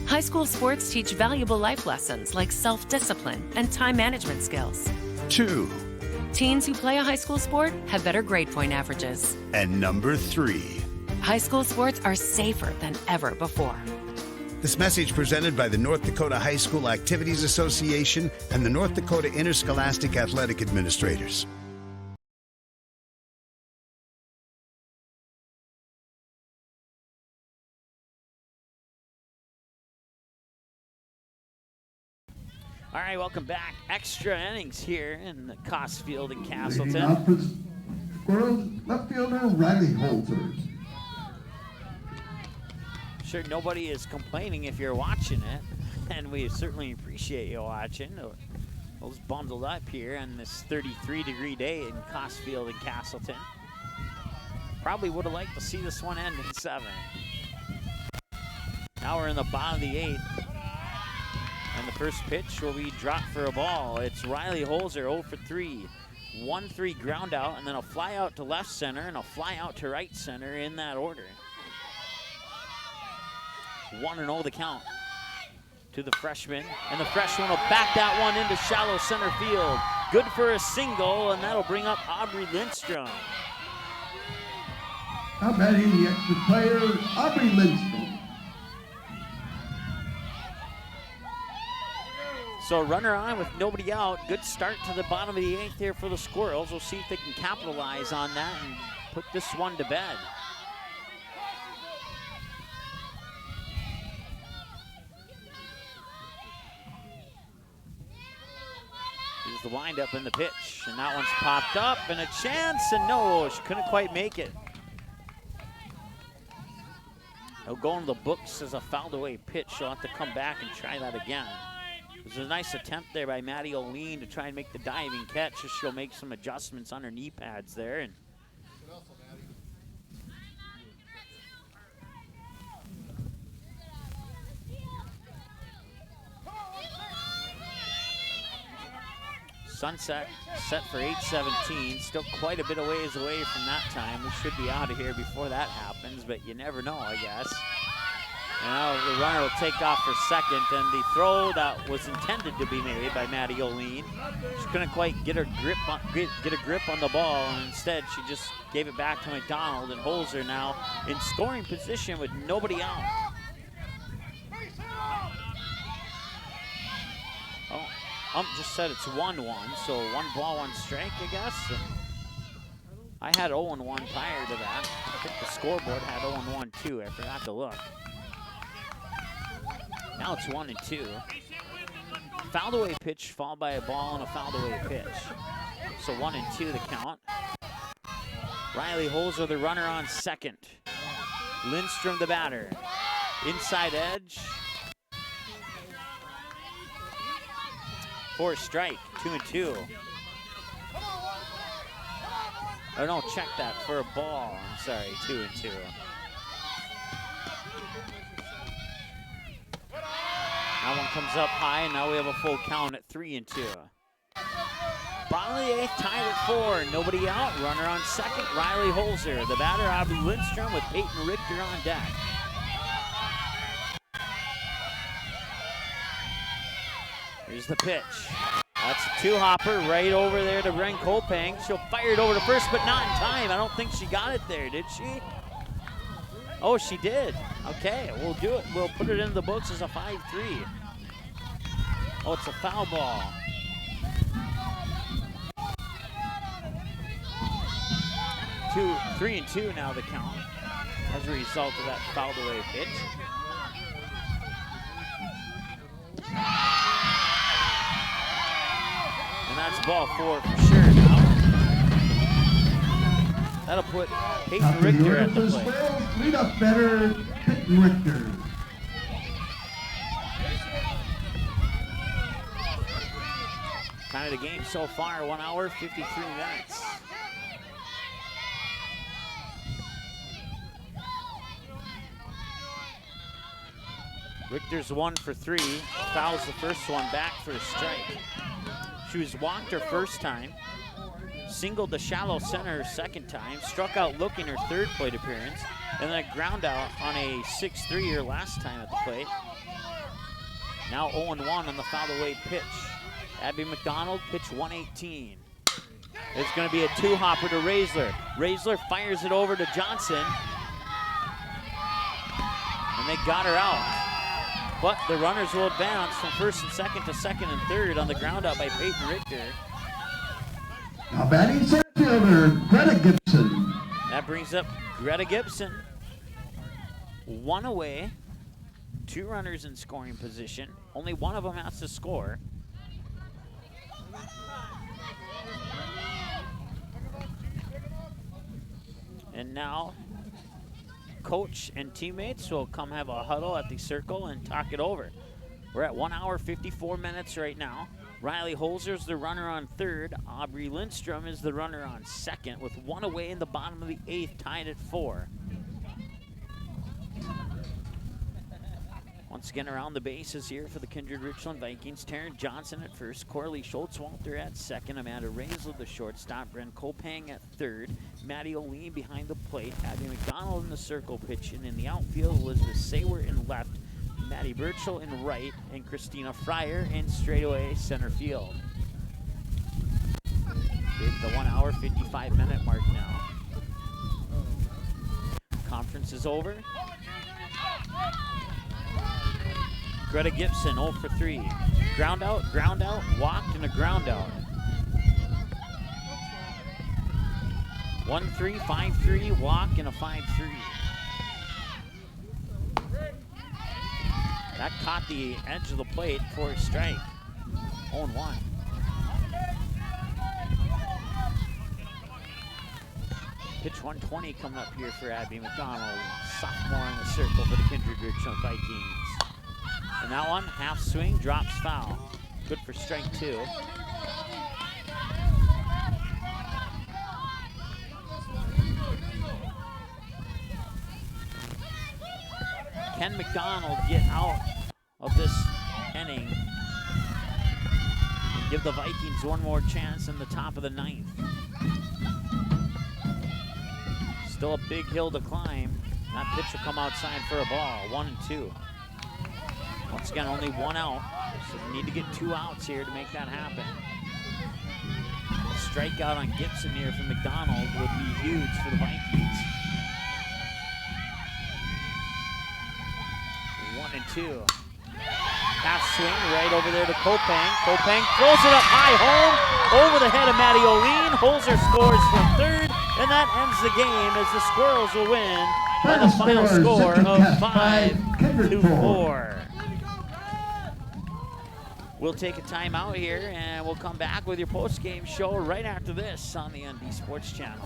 High school sports teach valuable life lessons like self-discipline and time management skills. 2. Teens who play a high school sport have better grade point averages. And number 3. High school sports are safer than ever before. This message presented by the North Dakota High School Activities Association and the North Dakota Interscholastic Athletic Administrators. All right, welcome back. Extra innings here in the Cost Field in Castleton. Leading off for the Squirrels, left fielder Riley Holzer. Sure, nobody is complaining if you're watching it, and we certainly appreciate you watching. Those bundled up here on this 33-degree day in Cost Field in Castleton. Probably would have liked to see this one end in 7. Now we're in the bottom of the 8th. And the first pitch will be dropped for a ball. It's Riley Holzer, 0 for 3. 1-3 ground out, and then a fly out to left center and a fly out to right center in that order. 1-0 the count to the freshman. And the freshman will back that one into shallow center field. Good for a single, and that'll bring up Aubrey Lindstrom. Now batting the extra player, Aubrey Lindstrom. So runner on with nobody out. Good start to the bottom of the 8th here for the Squirrels. We'll see if they can capitalize on that and put this one to bed. Here's the windup and the pitch. And that one's popped up and a chance, and no, she couldn't quite make it. It'll go into the books as a fouled away pitch. She'll have to come back and try that again. It was a nice attempt there by Maddie O'Lean to try and make the diving catch. She'll make some adjustments on her knee pads there. And sunset set for 8:17. Still quite a bit of ways away from that time. We should be out of here before that happens, but you never know, I guess. Now the runner will take off for second, and the throw that was intended to be made by Maddie O'Lean. She couldn't quite get her grip on, get a grip on the ball, and instead she just gave it back to McDonald, and Holzer now in scoring position with nobody out. Oh, ump just said it's 1-1, so 1 ball, 1 strike, I guess. And I had 0-1 prior to that. I think the scoreboard had 0-1 too. I forgot to look. Now it's 1-2. Fouled away pitch, followed by a ball and a fouled away pitch. So 1-2 the count. Riley Holzer, the runner on second. Lindstrom, the batter. Inside edge. For a strike, 2-2. Oh no, check that for a ball. I'm sorry, 2-2. That one comes up high, and now we have a full count at 3-2. Bottom of the 8th, tied at 4. Nobody out. Runner on second, Riley Holzer. The batter, Aubrey Lindstrom, with Peyton Richter on deck. Here's the pitch. That's a two-hopper right over there to Bren Kopang. She'll fire it over to first, but not in time. I don't think she got it there, did she? Oh, she did. Okay, we'll do it. We'll put it in the books as a 5-3. Oh, it's a foul ball. Three and two now the count as a result of that fouled away pitch. And that's ball 4 for sure now. That'll put Peyton Richter at the plate. Lead up better, Peyton Richter. Time of the game so far, 1 hour, 53 minutes. Richter's 1 for 3, fouls the first one back for a strike. She was walked her first time, singled the shallow center her second time, struck out looking her third plate appearance, and then a ground out on a 6-3 her last time at the plate. Now 0-1 on the foul away pitch. Abby McDonald, pitch 118. It's going to be a two-hopper to Raisler. Raisler fires it over to Johnson, and they got her out. But the runners will advance from first and second to second and third on the ground out by Peyton Richter. Now batting center fielder, Greta Gibson. That brings up Greta Gibson. 1 away, 2 runners in scoring position. Only one of them has to score. And now, coach and teammates will come have a huddle at the circle and talk it over. We're at 1 hour, 54 minutes right now. Riley Holzer's the runner on third. Aubrey Lindstrom is the runner on second with 1 away in the bottom of the 8th, tied at 4. Once again around the bases here for the Kindred Richland Vikings. Taryn Johnson at first, Corley Schultz-Walter at second, Amanda Raisel the shortstop, Bren Kopang at third, Maddie O'Lean behind the plate, Abby McDonald in the circle pitching. In the outfield, Elizabeth Saywert in left, Maddie Birchall in right, and Christina Fryer in straightaway center field. Hit the 1 hour, 55 minute mark now. Conference is over. Greta Gibson, 0 for 3. Ground out, walked, and a ground out. 1-3, 5-3, walk, and a 5-3. That caught the edge of the plate for a strike. 0-1. Pitch 120 coming up here for Abby McDonald, sophomore in the circle for the Kindred Richland Vikings. And that one, half swing, drops foul. Good for strike 2. Can McDonald get out of this inning and give the Vikings one more chance in the top of the 9th? Still a big hill to climb. That pitch will come outside for a ball, 1-2. Once again, only 1 out, so we need to get 2 outs here to make that happen. A strikeout on Gibson here from McDonald would be huge for the Vikings. 1-2. Half swing right over there to Kopang. Kopang throws it up high home, over the head of Maddie O'Lean. Holzer scores from third, and that ends the game as the Squirrels will win by the final score of 5-4. We'll take a timeout here, and we'll come back with your post-game show right after this on the ND Sports Channel.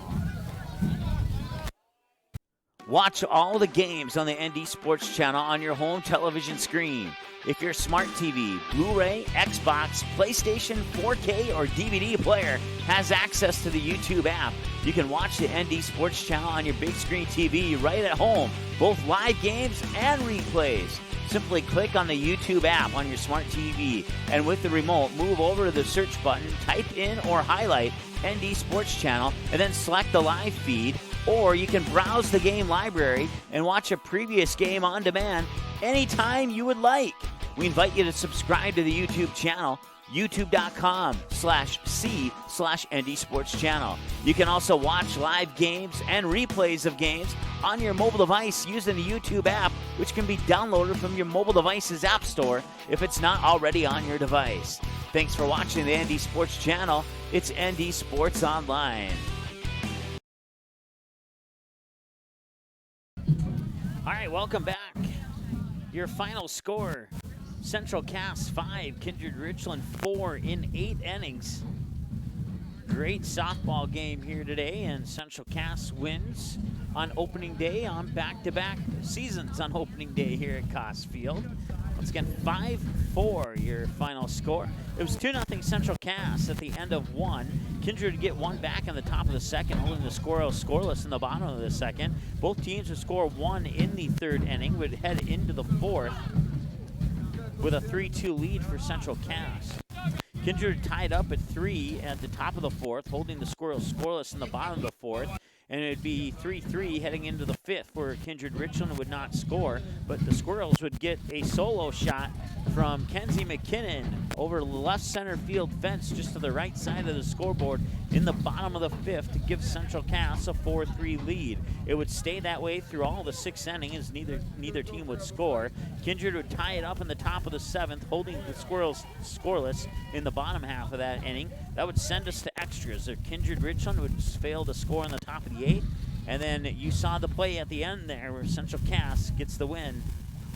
Watch all the games on the ND Sports Channel on your home television screen. If your smart TV, Blu-ray, Xbox, PlayStation, 4K, or DVD player has access to the YouTube app, you can watch the ND Sports Channel on your big screen TV right at home, both live games and replays. Simply click on the YouTube app on your smart TV, and with the remote, move over to the search button, type in or highlight ND Sports Channel, and then select the live feed. Or you can browse the game library and watch a previous game on demand anytime you would like. We invite you to subscribe to the YouTube channel, youtube.com/c/ND Sports Channel. You can also watch live games and replays of games on your mobile device using the YouTube app, which can be downloaded from your mobile device's app store if it's not already on your device. Thanks for watching the ND Sports Channel. It's ND Sports Online. All right, welcome back. Your final score, Central Cass 5, Kindred Richland 4 in 8 innings. Great softball game here today, and Central Cass wins on opening day on back-to-back seasons on opening day here at Cass Field. Once again, 5-4 your final score. It was 2-0 Central Cass at the end of one. Kindred would get one back in the top of the second, holding the scoreless in the bottom of the second. Both teams would score one in the third inning, would head into the fourth with a 3-2 lead for Central Cass. Kindred tied up at 3 at the top of the fourth, holding the scoreless in the bottom of the fourth. And it would be 3-3 heading into the fifth, where Kindred Richland would not score, but the Squirrels would get a solo shot from Kenzie McKinnon over the left center field fence just to the right side of the scoreboard in the bottom of the fifth to give Central Cass a 4-3 lead. It would stay that way through all the sixth inning as neither team would score. Kindred would tie it up in the top of the seventh, holding the Squirrels scoreless in the bottom half of that inning. That would send us to extras. Kindred Richland would fail to score in the top of the eighth, and then you saw the play at the end there where Central Cass gets the win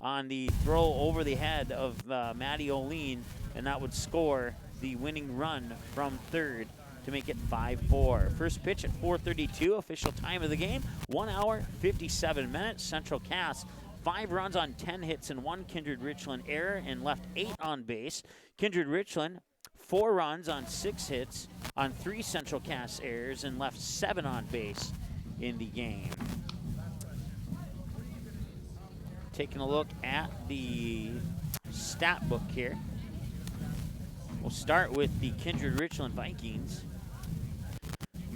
on the throw over the head of Maddie O'Lean, and that would score the winning run from third to make it 5-4. First pitch at 4:32, official time of the game, 1 hour, 57 minutes. Central Cass 5 runs on 10 hits and 1 Kindred Richland error and left 8 on base. Kindred Richland 4 runs on 6 hits on 3 Central Cass errors and left 7 on base in the game. Taking a look at the stat book here. We'll start with the Kindred Richland Vikings.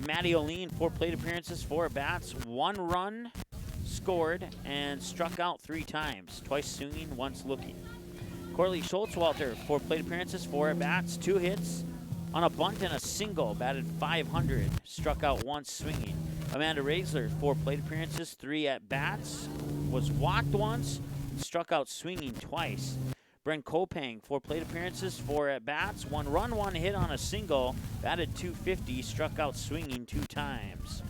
Maddie O'Lean, 4 plate appearances, 4 at-bats, 1 run scored, and struck out 3 times, twice swinging, once looking. Corley Schultzwalter, 4 plate appearances, 4 at-bats, 2 hits on a bunt and a single, batted .500, struck out once swinging. Amanda Raisler, 4 plate appearances, 3 at-bats, was walked once, struck out swinging twice. Brent Kopang, 4 plate appearances, 4 at-bats, 1 run, 1 hit on a single, batted .250, struck out swinging 2 times.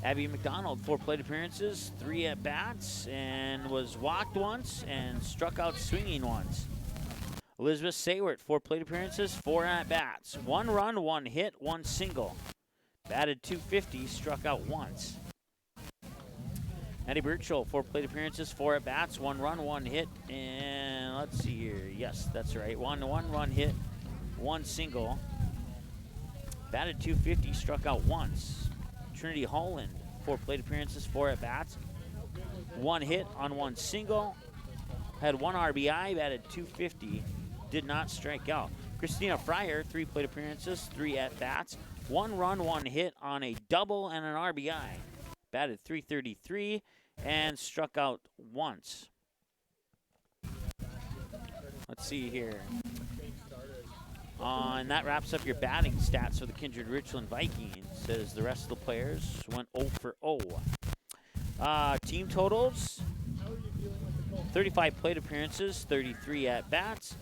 Abby McDonald, 4 plate appearances, 3 at-bats, and was walked once and struck out swinging once. Elizabeth Saywert, 4 plate appearances, 4 at-bats, 1 run, 1 hit, 1 single, batted .250, struck out once. Maddie Birchall, 4 plate appearances, 4 at-bats, 1 run, 1 hit, and let's see here. Yes, that's right. 1 run hit, 1 single. Batted .250, struck out once. Trinity Holland, 4 plate appearances, 4 at-bats, 1 hit on 1 single. Had 1 RBI, batted .250, did not strike out. Christina Fryer, 3 plate appearances, 3 at-bats, 1 run, 1 hit on a double and an RBI. Batted .333 and struck out once. Let's see here. And that wraps up your batting stats for the Kindred Richland Vikings, as the rest of the players went 0 for 0. Team totals: 35 plate appearances, 33 at-bats,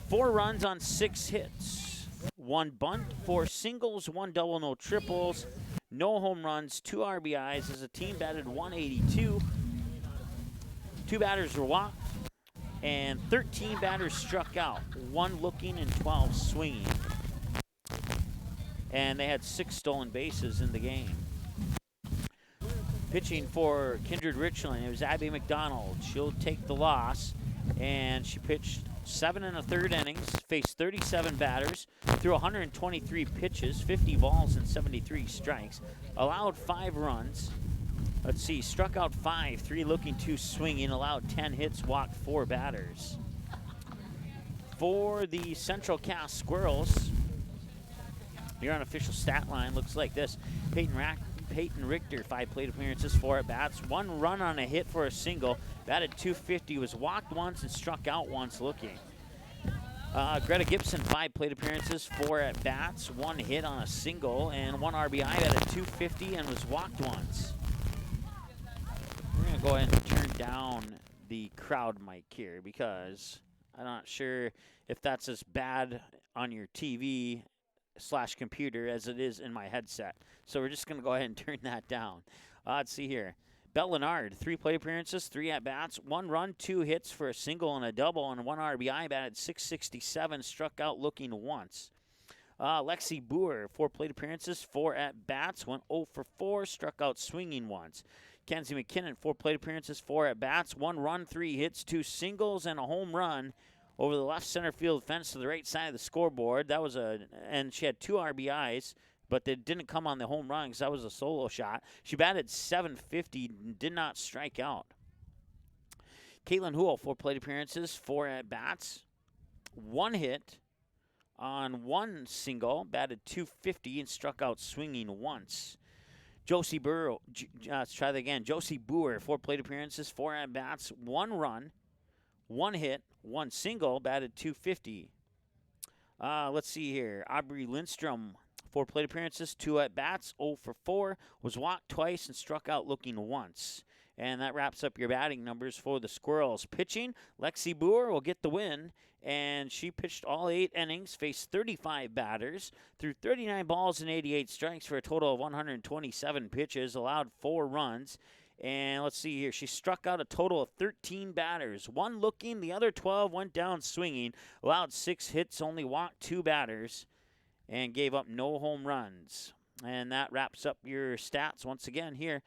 4 runs on 6 hits, 1 bunt, 4 singles, 1 double, no triples, no home runs, 2 RBIs as the team batted .182. 2 batters were walked, and 13 batters struck out, 1 looking and 12 swinging. And they had 6 stolen bases in the game. Pitching for Kindred Richland, it was Abby McDonald. She'll take the loss, and she pitched 7 1/3 innings, faced 37 batters, threw 123 pitches, 50 balls and 73 strikes, allowed 5 runs. Let's see, struck out 5, 3 looking, 2 swinging, allowed 10 hits, walked 4 batters. For the Central Cass Squirrels, your unofficial stat line looks like this. Peyton Richter, 5 plate appearances, 4 at-bats, 1 run on a hit for a single, batted .250, was walked once and struck out once looking. Greta Gibson, 5 plate appearances, 4 at-bats, 1 hit on a single, and 1 RBI, batted .250 and was walked once. We're going to go ahead and turn down the crowd mic here because I'm not sure if that's as bad on your TV/computer as it is in my headset. So we're just going to go ahead and turn that down. Let's see here. Bell Leonard, 3 plate appearances, 3 at-bats, 1 run, 2 hits for a single and a double, and 1 RBI, batted .667, struck out looking once. Lexi Boer, 4 plate appearances, 4 at-bats, went 0 for 4, struck out swinging once. Kenzie McKinnon, 4 plate appearances, 4 at-bats, 1 run, 3 hits, 2 singles, and a home run over the left center field fence to the right side of the scoreboard. And she had 2 RBIs, but they didn't come on the home run because that was a solo shot. She batted .750, did not strike out. Caitlin Houle, 4 plate appearances, 4 at-bats, 1 hit on 1 single, batted .250 and struck out swinging once. Josie Boer, let's try that again. Josie Boer, 4 plate appearances, 4 at-bats, 1 run, 1 hit, 1 single, batted .250. Let's see here. Aubrey Lindstrom, 4 plate appearances, 2 at-bats, 0 for 4, was walked twice and struck out looking once. And that wraps up your batting numbers for the Squirrels. Pitching, Lexi Boer will get the win, and she pitched all 8 innings, faced 35 batters, threw 39 balls and 88 strikes for a total of 127 pitches, allowed 4 runs. And let's see here. She struck out a total of 13 batters. 1 looking, the other 12 went down swinging, allowed 6 hits, only walked 2 batters, and gave up no home runs. And that wraps up your stats once again here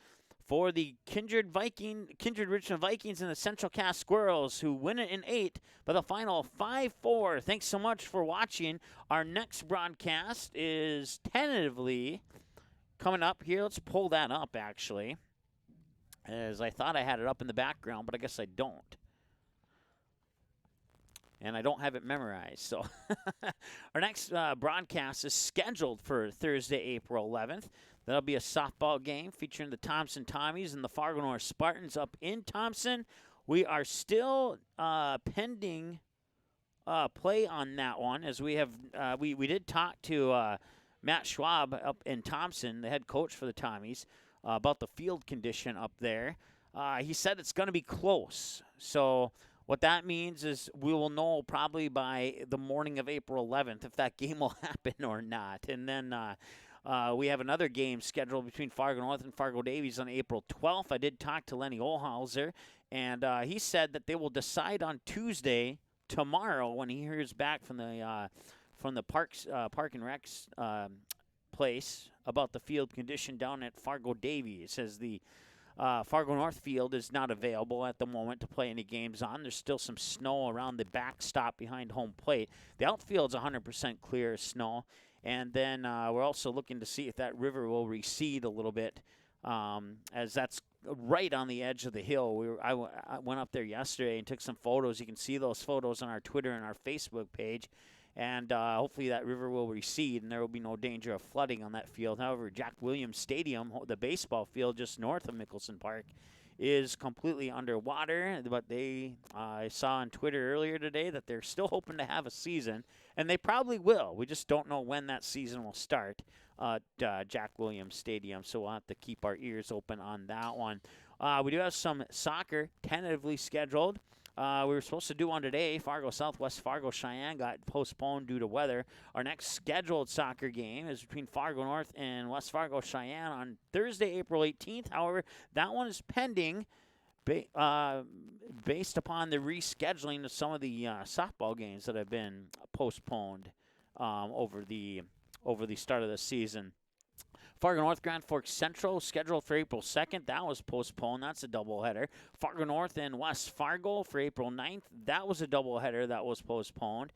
for the Kindred Richland Vikings and the Central Cass Squirrels, who win it in 8 by the final 5-4. Thanks so much for watching. Our next broadcast is tentatively coming up here. Let's pull that up, actually, as I thought I had it up in the background, but I guess I don't. And I don't have it memorized. So our next broadcast is scheduled for Thursday, April 11th. That'll be a softball game featuring the Thompson Tommies and the Fargo North Spartans up in Thompson. We are still pending play on that one, as we have we did talk to Matt Schwab up in Thompson, the head coach for the Tommies, about the field condition up there. He said it's going to be close. So what that means is we will know probably by the morning of April 11th if that game will happen or not. And then we have another game scheduled between Fargo North and Fargo Davies on April 12th. I did talk to Lenny Olhauser, and he said that they will decide on Tuesday, tomorrow, when he hears back from the Park and Rec's place about the field condition down at Fargo Davies. It says the Fargo North field is not available at the moment to play any games on. There's still some snow around the backstop behind home plate. The outfield's 100% clear of snow. And then we're also looking to see if that river will recede a little bit, as that's right on the edge of the hill. I went up there yesterday and took some photos. You can see those photos on our Twitter and our Facebook page. And hopefully that river will recede and there will be no danger of flooding on that field. However, Jack Williams Stadium, the baseball field just north of Mickelson Park, is completely underwater. But I saw on Twitter earlier today that they're still hoping to have a season, and they probably will. We just don't know when that season will start at Jack Williams Stadium, so we'll have to keep our ears open on that one. We do have some soccer tentatively scheduled. We were supposed to do one today. Fargo Southwest Fargo Cheyenne got postponed due to weather. Our next scheduled soccer game is between Fargo North and West Fargo Cheyenne on Thursday, April 18th. However, that one is pending based upon the rescheduling of some of the softball games that have been postponed over the start of the season. Fargo North Grand Forks Central scheduled for April 2nd. That was postponed. That's a doubleheader. Fargo North and West Fargo for April 9th. That was a doubleheader that was postponed.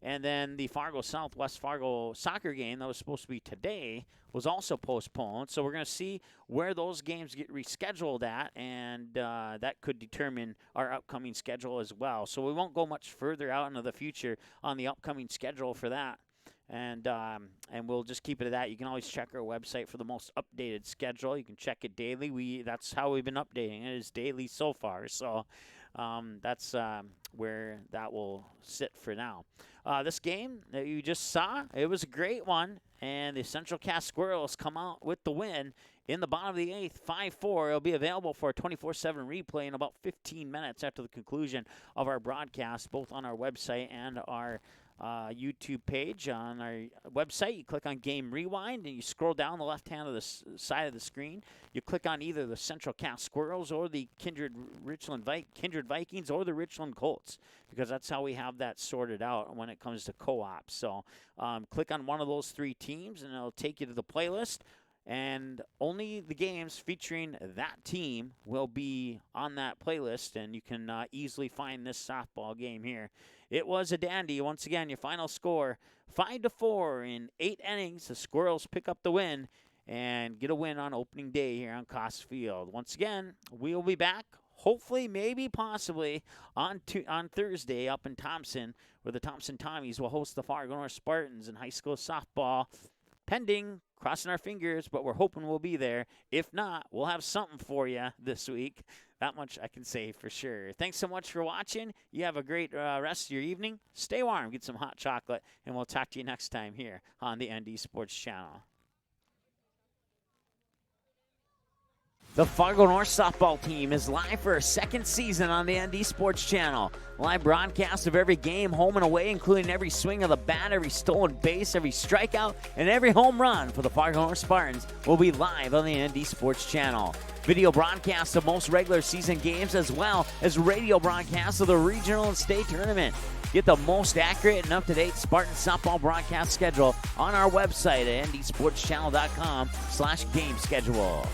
And then the Fargo South West Fargo soccer game that was supposed to be today was also postponed. So we're going to see where those games get rescheduled at, and that could determine our upcoming schedule as well. So we won't go much further out into the future on the upcoming schedule for that. And we'll just keep it at that. You can always check our website for the most updated schedule. You can check it daily. That's how we've been updating it, is daily so far. So that's where that will sit for now. This game that you just saw, it was a great one, and the Central Cass Squirrels come out with the win in the bottom of the 8th, 5-4. It'll be available for a 24/7 replay in about 15 minutes after the conclusion of our broadcast, both on our website and our YouTube page. On our website, you click on Game Rewind, and you scroll down the left hand of the side of the screen. You click on either the Central Cass Squirrels or the Kindred Vikings or the Richland Colts, because that's how we have that sorted out when it comes to co-op. So click on one of those 3 teams, and it'll take you to the playlist. And only the games featuring that team will be on that playlist, and you can easily find this softball game here. It was a dandy. Once again, your final score, 5-4 in 8 innings. The Squirrels pick up the win and get a win on opening day here on Coss Field. Once again, we'll be back, hopefully, maybe, possibly, on Thursday up in Thompson, where the Thompson Tommies will host the Fargo North Spartans in high school softball. Pending, crossing our fingers, but we're hoping we'll be there. If not, we'll have something for you this week. That much I can say for sure. Thanks so much for watching. You have a great rest of your evening. Stay warm, get some hot chocolate, and we'll talk to you next time here on the ND Sports Channel. The Fargo North softball team is live for a 2nd season on the ND Sports Channel. Live broadcast of every game, home and away, including every swing of the bat, every stolen base, every strikeout, and every home run for the Fargo North Spartans will be live on the ND Sports Channel. Video broadcasts of most regular season games, as well as radio broadcasts of the regional and state tournament. Get the most accurate and up-to-date Spartan softball broadcast schedule on our website at ndsportschannel.com/game schedule.